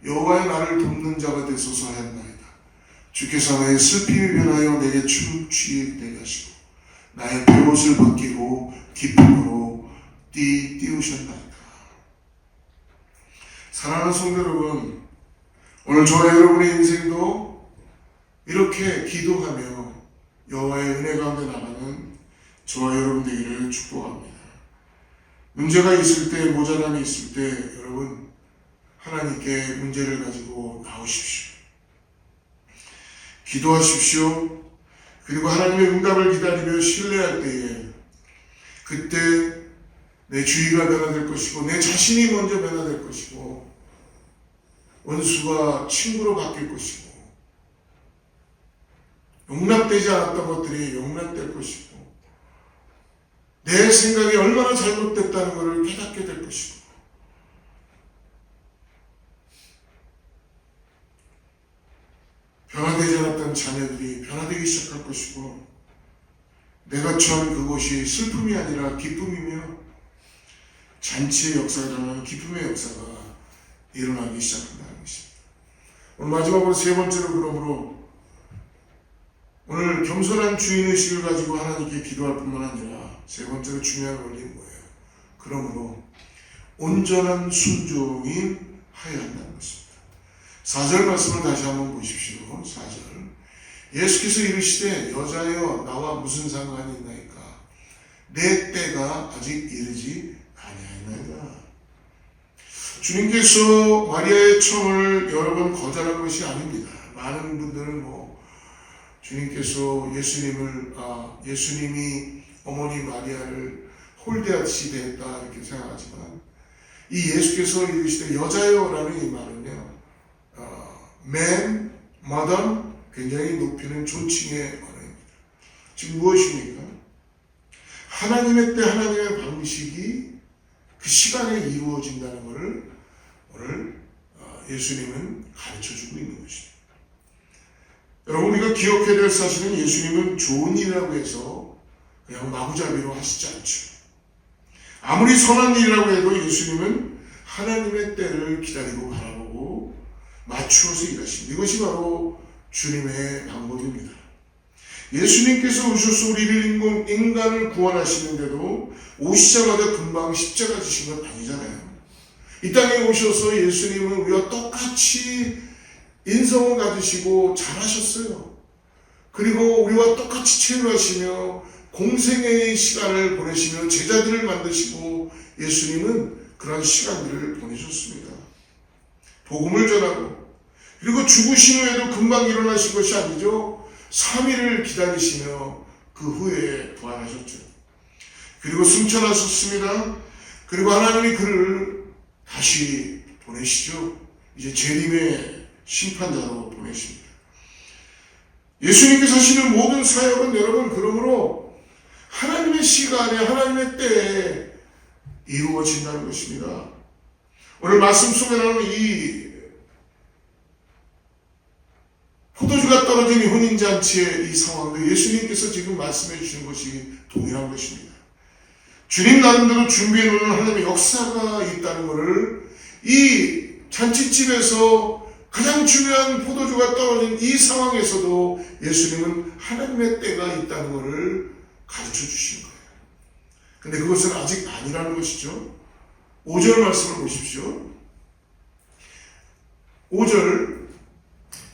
여호와여 나를 돕는 자가 되소서 하였나이다. 주께서 나의 슬픔이 변하여 내게 춤 취게 되게 하시고 나의 베옷을 벗기고 기쁨으로 띄우셨나이다. 사랑하는 성도 여러분, 오늘 저와 여러분의 인생도 이렇게 기도하며 여호와의 은혜 가운데 나가는 저와 여러분 되기를 축복합니다. 문제가 있을 때, 모자람이 있을 때 여러분 하나님께 문제를 가지고 나오십시오. 기도하십시오. 그리고 하나님의 응답을 기다리며 신뢰할 때에 그때 내 주의가 변화될 것이고 내 자신이 먼저 변화될 것이고 원수가 친구로 바뀔 것이고 용납되지 않았던 것들이 용납될 것이고 내 생각이 얼마나 잘못됐다는 것을 깨닫게 될 것이고 변화되지 않았던 자녀들이 변화되기 시작할 것이고 내가 처한 그곳이 슬픔이 아니라 기쁨이며 잔치의 역사가 일어나는 기쁨의 역사가 일어나기 시작한다는 것입니다. 오늘 마지막으로 세 번째로 그러므로 오늘 겸손한 주인의식을 가지고 하나님께 기도할 뿐만 아니라 세 번째로 중요한 원리는 뭐예요? 그러므로 온전한 순종이 하여야 한다는 것입니다. 4절 말씀을 다시 한번 보십시오. 4절 예수께서 이르시되 여자여 나와 무슨 상관이 있나이까 내 때가 아직 이르지 아니하였나이다. 주님께서 마리아의 청을 여러 번 거절한 것이 아닙니다. 많은 분들은 주님께서 예수님이 어머니 마리아를 홀대하듯이 대했다 이렇게 생각하지만 이 예수께서 이르시되 여자여라는 이 말은요 man, mother 굉장히 높이는 존칭의 언어입니다. 지금 무엇입니까? 하나님의 때 하나님의 방식이 그 시간에 이루어진다는 것을 오늘 예수님은 가르쳐주고 있는 것입니다. 여러분 우리가 기억해야 될 사실은 예수님은 좋은 일이라고 해서 그냥 마구잡이로 하시지 않죠. 아무리 선한 일이라고 해도 예수님은 하나님의 때를 기다리고 바라보고 맞추어서 일하십니다. 이것이 바로 주님의 방법입니다. 예수님께서 오셔서 우리를 인간을 구원하시는데도 오시자마자 금방 십자가 지신 건 아니잖아요. 이 땅에 오셔서 예수님은 우리와 똑같이 인성을 가지시고 잘하셨어요. 그리고 우리와 똑같이 체류하시며 공생애의 시간을 보내시며 제자들을 만드시고 예수님은 그런 시간들을 보내셨습니다. 복음을 전하고 그리고 죽으신 후에도 금방 일어나신 것이 아니죠. 3일을 기다리시며 그 후에 부활하셨죠. 그리고 승천하셨습니다. 그리고 하나님이 그를 다시 보내시죠. 이제 재림의 심판자로 보내십니다. 예수님께서 하시는 모든 사역은 여러분 그러므로 하나님의 시간에 하나님의 때에 이루어진다는 것입니다. 오늘 말씀 속에 나오는 이 포도주가 떨어진 혼인잔치의 이 상황도 예수님께서 지금 말씀해 주신 것이 동일한 것입니다. 주님 나름대로 준비해 놓은 하나님의 역사가 있다는 것을 이 잔치집에서 가장 중요한 포도주가 떨어진 이 상황에서도 예수님은 하나님의 때가 있다는 것을 가르쳐 주신 거예요. 근데 그것은 아직 아니라는 것이죠. 5절 말씀을 보십시오. 5절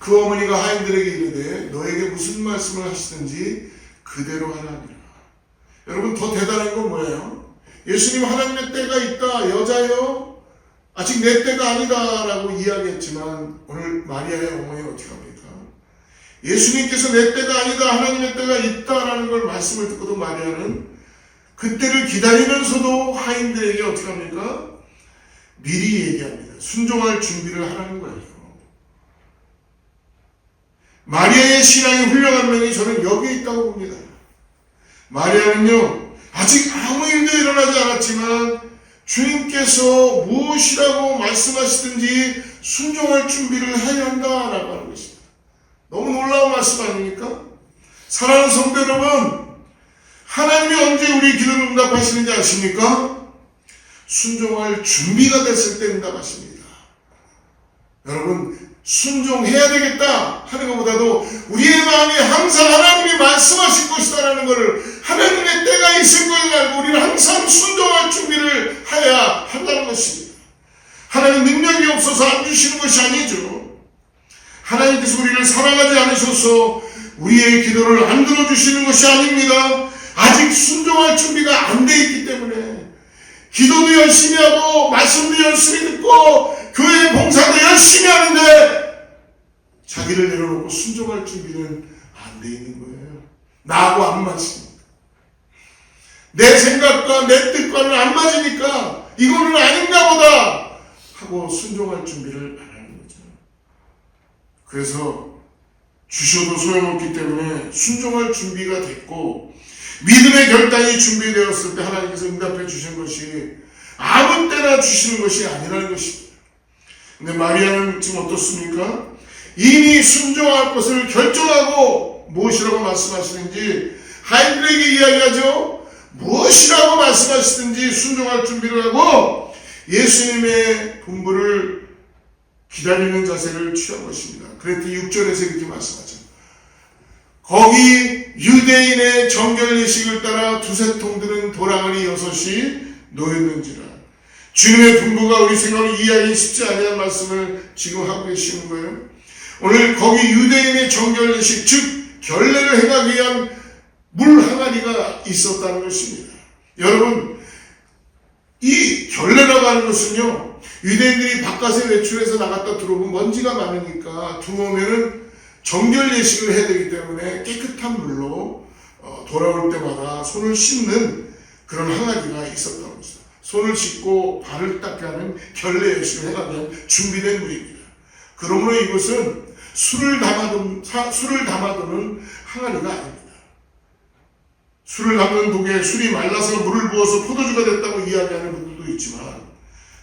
그 어머니가 하인들에게 이르되 너에게 무슨 말씀을 하시든지 그대로 하라니라. 여러분 더 대단한 건 뭐예요? 예수님 하나님의 때가 있다. 여자여 아직 내 때가 아니다 라고 이야기했지만 오늘 마리아의 어머니는 어떻게 합니까? 예수님께서 내 때가 아니다 하나님의 때가 있다라는 걸 말씀을 듣고도 마리아는 그 때를 기다리면서도 하인들에게 어떻게 합니까? 미리 얘기합니다. 순종할 준비를 하라는 거예요. 마리아의 신앙이 훌륭한 면이 저는 여기에 있다고 봅니다. 마리아는요 아직 아무 일도 일어나지 않았지만 주님께서 무엇이라고 말씀하시든지 순종할 준비를 해야 한다라고 하는 것입니다. 너무 놀라운 말씀 아닙니까? 사랑하는 성도 여러분, 하나님이 언제 우리 기도를 응답하시는지 아십니까? 순종할 준비가 됐을 때 응답하십니다. 여러분, 순종해야 되겠다 하는 것보다도 우리의 마음에 항상 하나님이 말씀하실 것이다라는 것을, 하나님의 때가 있을 것을 알고 우리는 항상 순종할 준비를 해야 한다는 것입니다. 하나님 능력이 없어서 안 주시는 것이 아니죠. 하나님께서 우리를 사랑하지 않으셔서 우리의 기도를 안 들어주시는 것이 아닙니다. 아직 순종할 준비가 안 돼 있기 때문에 기도도 열심히 하고 말씀도 열심히 듣고 교회 봉사도 열심히 하는데 자기를 내려놓고 순종할 준비는 안 돼 있는 거예요. 나하고 안 맞습니다. 내 생각과 내 뜻과는 안 맞으니까 이거는 아닌가 보다 하고 순종할 준비를 안 하는 거죠. 그래서 주셔도 소용없기 때문에 순종할 준비가 됐고 믿음의 결단이 준비되었을 때 하나님께서 응답해 주신 것이 아무 때나 주시는 것이 아니라는 것입니다. 근데 마리아는 지금 어떻습니까? 이미 순종할 것을 결정하고 무엇이라고 말씀하시는지 하인들에게 이야기하죠. 무엇이라고 말씀하시든지 순종할 준비를 하고 예수님의 분부를 기다리는 자세를 취한 것입니다. 그랬더니 6절에서 이렇게 말씀하죠. 거기 유대인의 정결 예식을 따라 두세 통 드는 도랑아리 6이 놓였는지라. 주님의 분부가 우리 생각을 이해하기 쉽지 않은 말씀을 지금 하고 계시는 거예요. 오늘 거기 유대인의 정결 예식, 즉 결례를 행하기 위한 물 항아리가 있었다는 것입니다. 여러분, 이 결례라고 하는 것은요, 유대인들이 바깥에 외출해서 나갔다 들어오면 먼지가 많으니까 들어오면은 정결 예식을 해야 되기 때문에 깨끗한 물로 돌아올 때마다 손을 씻는 그런 항아리가 있었다는 것입니다. 손을 씻고 발을 닦게 하는 결례 예식을 해가기 위한 준비된 물입니다. 그러므로 이것은 술을 담아두는 항아리가 아닙니다. 술을 담는 독에 술이 말라서 물을 부어서 포도주가 됐다고 이야기하는 분들도 있지만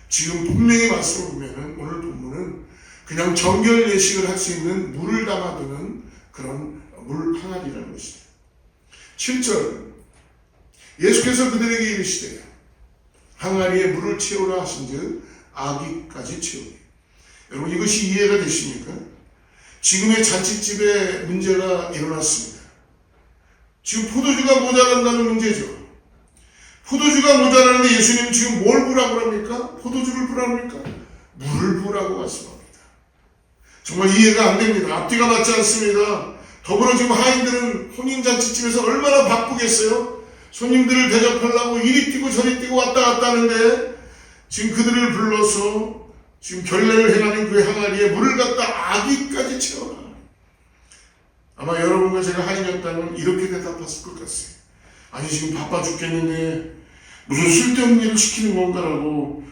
지금 분명히 말씀을 보면 오늘 본문은 그냥 정결 예식을 할 수 있는 물을 담아두는 그런 물 항아리라는 것입니다. 7절 예수께서 그들에게 이르시되 항아리에 물을 채우라 하신즉 아기까지 채우리. 여러분, 이것이 이해가 되십니까? 지금의 잔치집에 문제가 일어났습니다. 지금 포도주가 모자란다는 문제죠. 포도주가 모자라는데 예수님 지금 뭘 부라고 합니까? 포도주를 부랍니까? 물을 부라고 말씀합니다. 정말 이해가 안 됩니다. 앞뒤가 맞지 않습니다. 더불어 지금 하인들은 혼인잔치집에서 얼마나 바쁘겠어요? 손님들을 대접하려고 이리 뛰고 저리 뛰고 왔다 갔다 하는데 지금 그들을 불러서 지금 결례를 행하는 그 항아리에 물을 갖다 아기까지 채워라. 아마 여러분과 제가 하인이었다면 이렇게 대답했을 것 같아요. 아니, 지금 바빠 죽겠는데 무슨 쓸데없는 일을 시키는 건가라고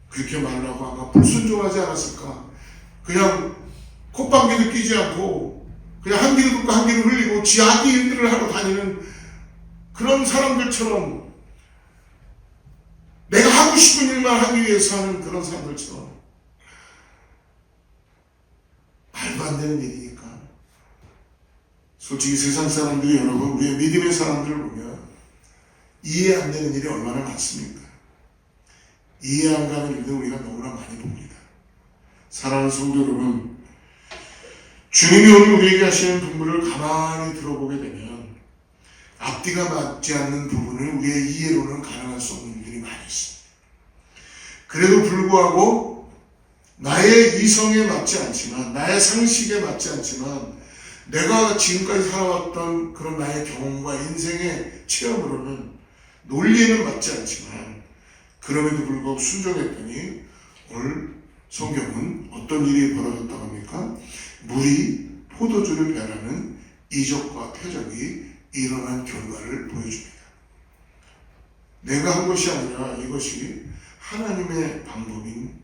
그렇게 말하고 아마 불순종하지 않았을까. 그냥 콧방귀도 끼지 않고 그냥 한 귀로 듣고 한 귀로 흘리고 지하기 일들을 하러 다니는 그런 사람들처럼, 내가 하고 싶은 일만 하기 위해서 하는 그런 사람들처럼, 말도 안 되는 일이니까. 솔직히 세상 사람들이, 여러분, 우리의 믿음의 사람들을 보면 이해 안 되는 일이 얼마나 많습니까? 이해 안 가는 일들 우리가 너무나 많이 봅니다. 사랑하는 성도 여러분, 주님이 오늘 우리에게 하시는 분부를 가만히 들어보게 되면 앞뒤가 맞지 않는 부분을 우리의 이해로는 가능할 수 없는 일들이 많이 있습니다. 그래도 불구하고 나의 이성에 맞지 않지만, 나의 상식에 맞지 않지만, 내가 지금까지 살아왔던 그런 나의 경험과 인생의 체험으로는, 논리에는 맞지 않지만 그럼에도 불구하고 순종했더니 오늘 성경은 어떤 일이 벌어졌다고 합니까? 물이 포도주를 변하는 이적과 표적이 일어난 결과를 보여줍니다. 내가 한 것이 아니라 이것이 하나님의 방법인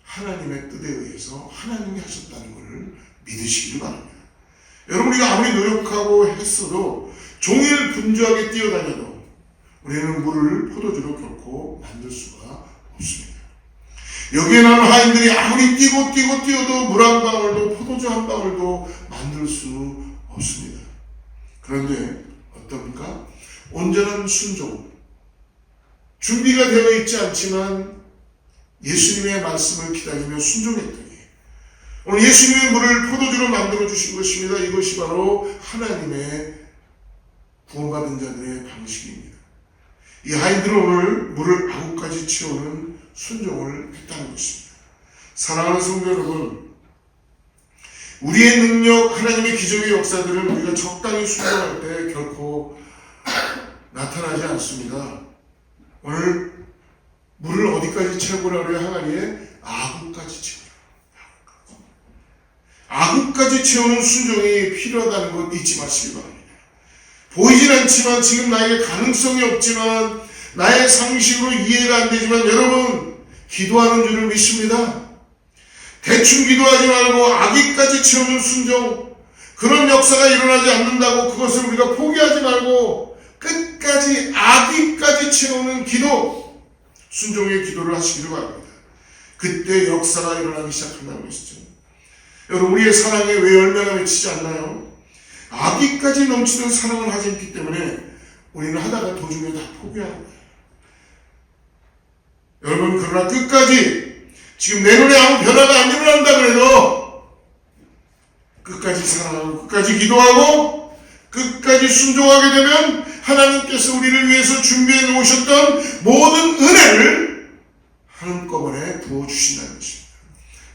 하나님의 뜻에 의해서 하나님이 하셨다는 것을 믿으시기 바랍니다. 여러분, 우리가 아무리 노력하고 했어도 종일 분주하게 뛰어다녀도 우리는 물을 포도주로 결코 만들 수가 없습니다. 여기에 나온 하인들이 아무리 뛰어도 물 한 방울도 포도주 한 방울도 만들 수 없습니다. 그런데 어떻습니까? 온전한 순종, 준비가 되어 있지 않지만 예수님의 말씀을 기다리며 순종했더니 오늘 예수님의 물을 포도주로 만들어 주신 것입니다. 이것이 바로 하나님의 구원받은 자들의 방식입니다. 이 하인들은 오늘 물을 아구까지 채우는 순종을 했다는 것입니다. 사랑하는 성도 여러분, 우리의 능력, 하나님의 기적의 역사들은 우리가 적당히 순종할 때 결코 나타나지 않습니다. 오늘 물을 어디까지 채우라 그래요? 항아리에 아구까지 채우라. 아구까지 채우는 순종이 필요하다는 것 잊지 마시기 바랍니다. 보이진 않지만, 지금 나에게 가능성이 없지만, 나의 상식으로 이해가 안 되지만, 여러분 기도하는 줄을 믿습니다. 대충 기도하지 말고 아기까지 채우는 순종, 그런 역사가 일어나지 않는다고 그것을 우리가 포기하지 말고 끝까지 아기까지 채우는 기도, 순종의 기도를 하시기를 바랍니다. 그때 역사가 일어나기 시작한다는 것이죠. 여러분, 우리의 사랑에 왜 열매가 맺히지 않나요? 아기까지 넘치는 사랑을 하지 않기 때문에 우리는 하다가 도중에 다 포기하는 거예요. 여러분, 그러나 끝까지, 지금 내 눈에 아무 변화가 안 일어난다 그래도 끝까지 사랑하고 끝까지 기도하고 끝까지 순종하게 되면 하나님께서 우리를 위해서 준비해 놓으셨던 모든 은혜를 한꺼번에 부어주신다는 것입니다.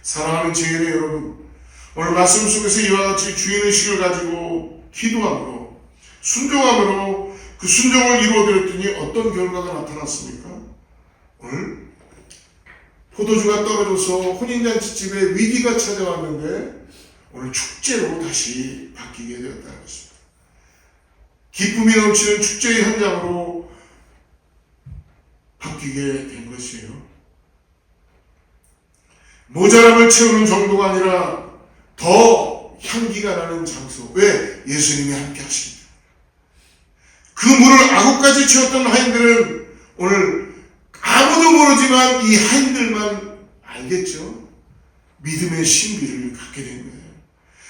사랑하는 제일의 여러분, 오늘 말씀 속에서 이와 같이 주인의식을 가지고 기도함으로, 순종함으로 그 순종을 이루어드렸더니 어떤 결과가 나타났습니까? 오늘 포도주가 떨어져서 혼인잔치집에 위기가 찾아왔는데 오늘 축제로 다시 바뀌게 되었다는 것입니다. 기쁨이 넘치는 축제의 현장으로 바뀌게 된 것이에요. 모자람을 채우는 정도가 아니라 더 향기가 나는 장소. 왜? 예수님이 함께 하십니다. 그 물을 아구까지 채웠던 하인들은 오늘 아무도 모르지만 이 하인들만 알겠죠. 믿음의 신비를 갖게 된 거예요.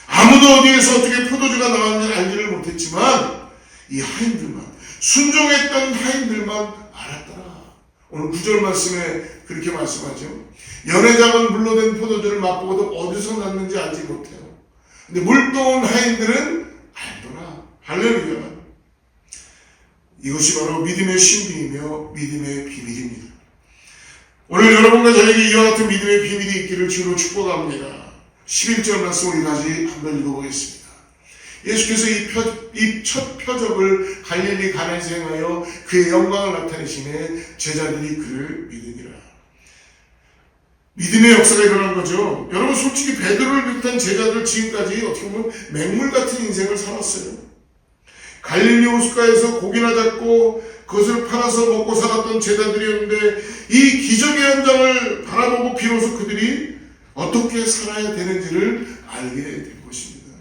아무도 어디에서 어떻게 포도주가 나왔는지 알지를 못했지만 이 하인들만, 순종했던 하인들만 알았더라. 오늘 9절 말씀에 그렇게 말씀하죠. 연회장은 물로 된 포도주를 맛보고도 어디서 났는지 알지 못해요. 근데 물도온 하인들은 알더라. 할렐루야. 이것이 바로 믿음의 신비이며 믿음의 비밀입니다. 오늘 여러분과 저에게 이와 같은 믿음의 비밀이 있기를 주로 축복합니다. 11절 말씀 우리 다시 한번 읽어보겠습니다. 예수께서 이 첫 표적을 갈릴리 가나에서 행하여 그의 영광을 나타내시매 제자들이 그를 믿으니라. 믿음의 역사가 일어난 거죠. 여러분, 솔직히 베드로를 비롯한 제자들 지금까지 어떻게 보면 맹물 같은 인생을 살았어요. 갈릴리 호숫가에서 고기나 잡고 그것을 팔아서 먹고 살았던 제자들이었는데 이 기적의 현장을 바라보고 비로소 그들이 어떻게 살아야 되는지를 알게 된 것입니다.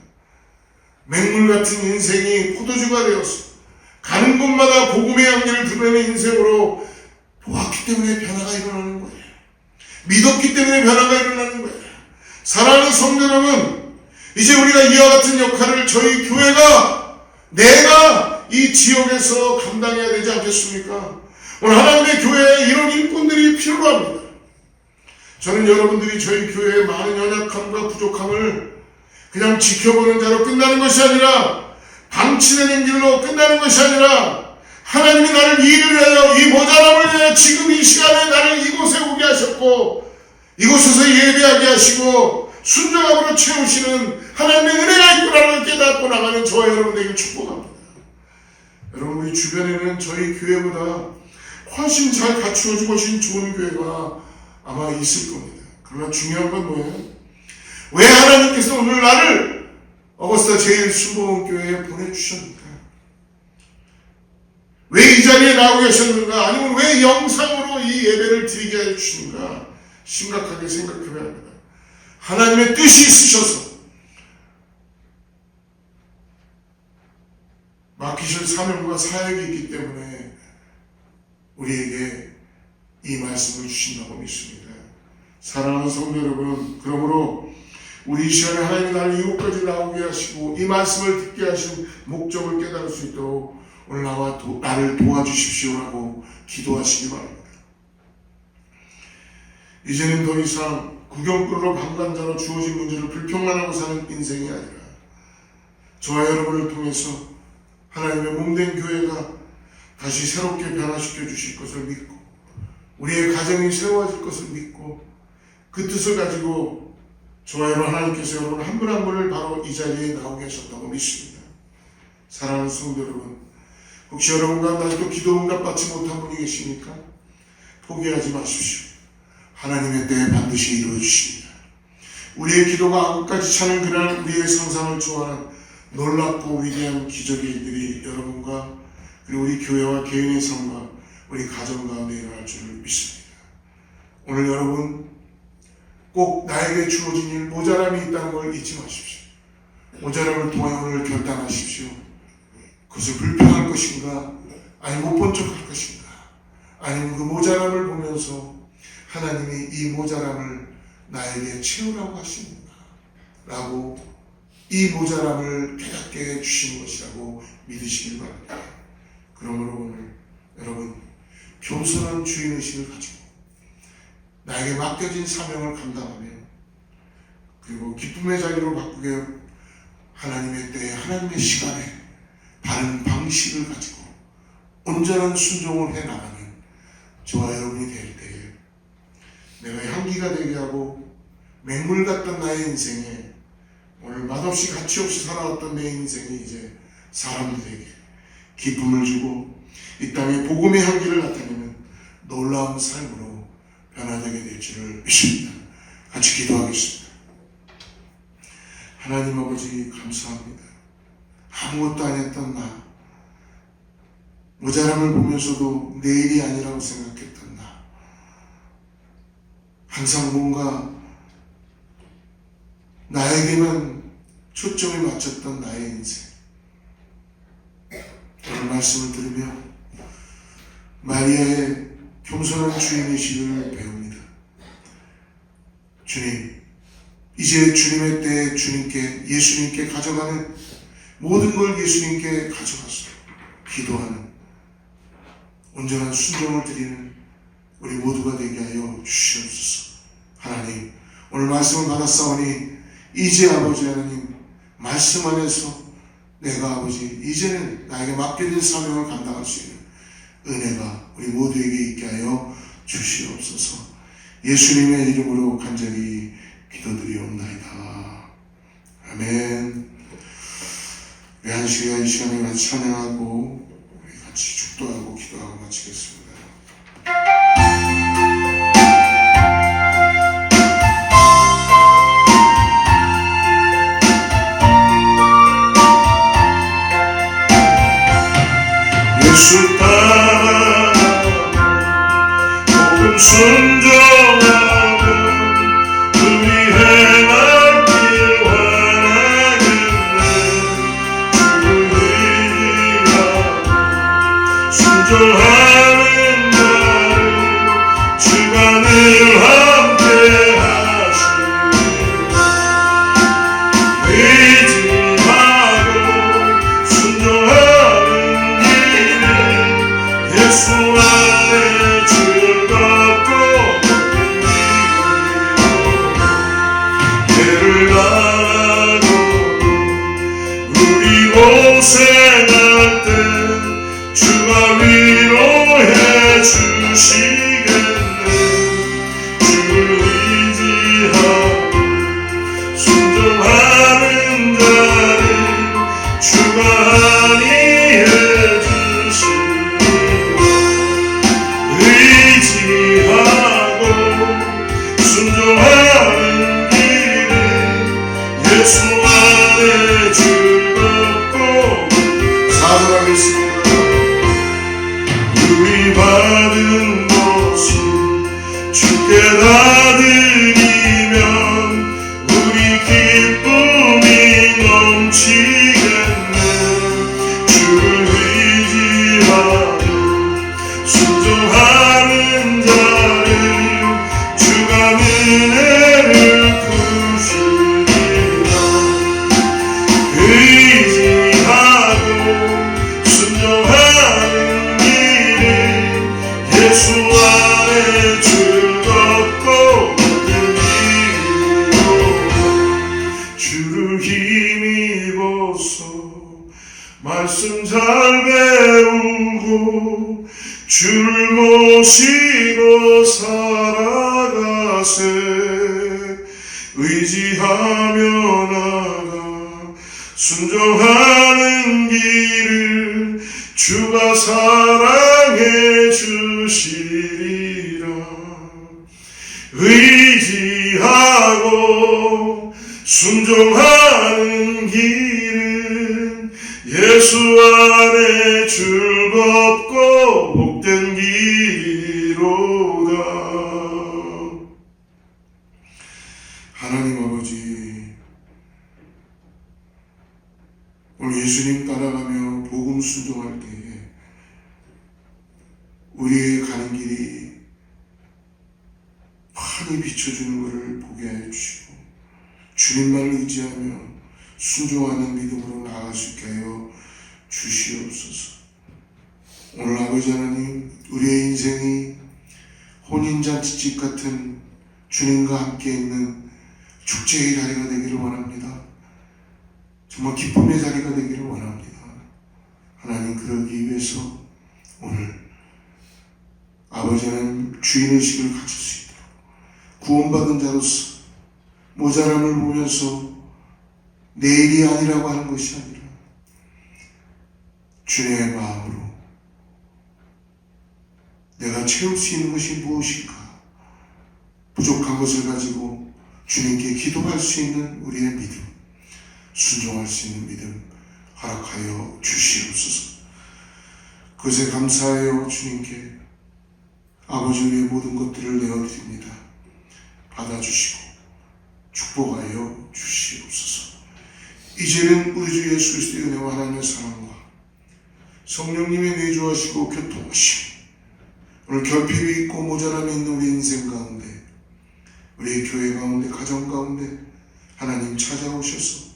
맹물 같은 인생이 포도주가 되었어. 가는 곳마다 복음의 향기를 드러내는 인생으로 보았기 때문에 변화가 일어나는 거예요. 믿었기 때문에 변화가 일어나는 거예요. 사랑하는 성도 여러분, 이제 우리가 이와 같은 역할을 저희 교회가, 내가 이 지역에서 감당해야 되지 않겠습니까? 오늘 하나님의 교회에 이런 일꾼들이 필요합니다. 저는 여러분들이 저희 교회의 많은 연약함과 부족함을 그냥 지켜보는 자로 끝나는 것이 아니라, 방치되는 길로 끝나는 것이 아니라, 하나님이 나를 이 일을 위하여, 이 모자람을 위하여 지금 이 시간에 나를 이곳에 오게 하셨고 이곳에서 예배하게 하시고 순종함으로 채우시는 하나님의 은혜가 있구나를 걸 깨닫고 나가는 저와 여러분에게 축복합니다. 여러분, 우리 주변에는 저희 교회보다 훨씬 잘 갖추어지고 계신 좋은 교회가 아마 있을 겁니다. 그러나 중요한 건 뭐예요? 왜 하나님께서 오늘 나를 어거스타 제1순복음교회에 보내주셨는가? 왜 이 자리에 나오고 계셨는가? 아니면 왜 영상으로 이 예배를 드리게 해주시는가? 심각하게 생각해야 합니다. 하나님의 뜻이 있으셔서 맡기신 사명과 사역이 있기 때문에 우리에게 이 말씀을 주신다고 믿습니다. 사랑하는 성도 여러분, 그러므로 우리 이 시간에 하나님이 나를 이곳까지 나오게 하시고 이 말씀을 듣게 하신 목적을 깨달을 수 있도록 오늘 나를 도와주십시오라고 기도하시기 바랍니다. 이제는 더 이상 구경꾼으로 방관자로 주어진 문제를 불평만 하고 사는 인생이 아니라 저와 여러분을 통해서 하나님의 몸된 교회가 다시 새롭게 변화시켜 주실 것을 믿고 우리의 가정이 세워질 것을 믿고 그 뜻을 가지고 저와 여러분 하나님께서 여러분 한 분 한 분을 바로 이 자리에 나오게 하셨다고 믿습니다. 사랑하는 성도 여러분, 혹시 여러분 가운데 아직도 기도 응답 받지 못한 분이 계십니까? 포기하지 마십시오. 하나님의 때에 반드시 이루어 주십니다. 우리의 기도가 악까지 차는 그날 우리의 상상을 초월한 놀랍고 위대한 기적의 일들이 여러분과 그리고 우리 교회와 개인의 삶과 우리 가정 가운데 일어날 줄을 믿습니다. 오늘 여러분 꼭 나에게 주어진 일 모자람이 있다는 걸 잊지 마십시오. 모자람을 통하여 오늘 결단하십시오. 그것을 불평할 것인가 아니면 못 본 척할 것인가 아니면 그 모자람을 보면서 하나님이 이 모자람을 나에게 채우라고 하시는가 라고 이 모자람을 깨닫게 해주시는 것이라고 믿으시길 바랍니다. 그러므로 오늘 여러분 겸손한 주인의식을 가지고 나에게 맡겨진 사명을 감당하며 그리고 기쁨의 자리로 바꾸게 하나님의 때에 하나님의 시간에 바른 방식을 가지고 온전한 순종을 해나가는 저와 여러분이 될 때에 내가 향기가 되게 하고 맹물 같던 나의 인생에 오늘 맛없이 가치없이 살아왔던 내 인생이 이제 사람들에게 기쁨을 주고 이 땅에 복음의 향기를 나타내는 놀라운 삶으로 변화되게 될 줄을 믿습니다. 같이 기도하겠습니다. 하나님 아버지 감사합니다. 아무것도 안 했던 나, 모자람을 보면서도 내일이 아니라고 생각했던 나, 항상 뭔가 나에게만 초점이 맞췄던 나의 인생. 오늘 말씀을 들으며 마리아의 겸손한 주인의식을 배웁니다. 주님, 이제 주님의 때에 주님께, 예수님께 가져가는 모든 걸 예수님께 가져가서 기도하는 온전한 순종을 드리는 우리 모두가 되게 하여 주시옵소서. 하나님, 오늘 말씀을 받았사오니 이제 아버지 하나님 말씀 안에서 내가 아버지 이제는 나에게 맡겨진 사명을 감당할 수 있는 은혜가 우리 모두에게 있게 하여 주시옵소서. 예수님의 이름으로 간절히 기도드리옵나이다. 아멘. 우리 한 시간 이 시간에 같이 찬양하고 우리 같이 축도하고 기도하고 마치겠습니다. 예수 따라 복음 순종하고 우리 행할 길 원하겠네. 주를 의지하고 순종하는 날 주가 늘 함께 하시네. 의지하고 순종하는 예수 안에 즐겁고 해를 당하고 우리 고생할 때 주가 위로해 주시겠네. 주를 의지하고 순종하는 자를 주가 안위해 주시네. 의지하고 순종하는 길은 예수 안에 즐겁고 사도하겠습니다. 우리 받은 것을 주께 다 드리면 우리 기쁨이 넘치겠네. 주를 의지하고 순종하는 자를 주가 은혜를 부으시리라. 의지하고 순종하는 길은 예수 안에 즐겁고 힘입어서 말씀 잘 배우고 주를 모시고 살아가세. 의지하며 나가 순종하는 길을 주가 사랑해 주시리라. 의지하고 순종하는 길은 예수 안에 즐겁고 복된 길이로다. 하나님 아버지, 오늘 예수님 따라가며 복음 순종할 때에 우리의 가는 길이 환히 비춰주는 것을 보게 하여 주시고 주님만 의지하며 순종하는 믿음으로 나아갈 수 있게 하여 주시옵소서. 오늘 아버지 하나님, 우리의 인생이 혼인잔치집 같은 주님과 함께 있는 축제의 자리가 되기를 원합니다. 정말 기쁨의 자리가 되기를 원합니다. 하나님, 그러기 위해서 오늘 아버지 하나님 주인의식을 가질 수 있도록 구원받은 자로서 모자람을 보면서 내일이 아니라고 하는 것이 아니라 주님의 마음으로 내가 채울 수 있는 것이 무엇일까, 부족한 것을 가지고 주님께 기도할 수 있는 우리의 믿음, 순종할 수 있는 믿음 허락하여 주시옵소서. 그것에 감사하여 주님께 아버지 위의 모든 것들을 내어드립니다. 받아주시고 축복하여 주시옵소서. 이제는 우리 주 예수 그리스도의 은혜와 하나님의 사랑과 성령님의 내주하시고 교통하심, 오늘 결핍이 있고 모자람이 있는 우리 인생 가운데, 우리의 교회 가운데, 가정 가운데 하나님 찾아오셔서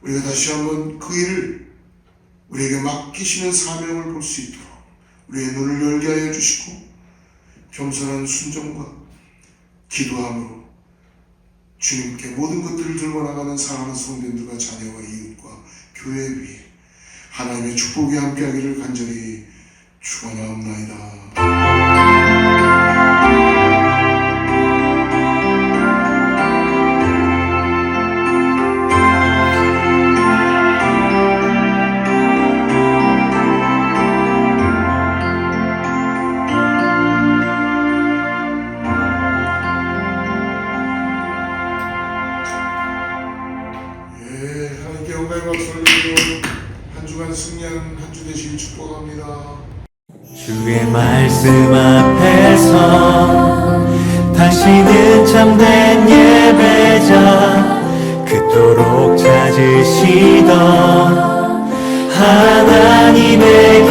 우리가 다시 한번 그 일을 우리에게 맡기시는 사명을 볼 수 있도록 우리의 눈을 열게 하여 주시고 겸손한 순종과 기도함으로 주님께 모든 것들을 들고 나가는 사랑하는 성도들과 자녀와 이웃과 교회 위에 하나님의 축복이 함께하기를 간절히 축원하옵나이다. 하나님께 영광의 박수를 드리고 한 주간 승리하는 한 주 되시길 축복합니다. 주의 말씀 앞에서 당신은 참된 예배자, 그토록 찾으시던 하나님의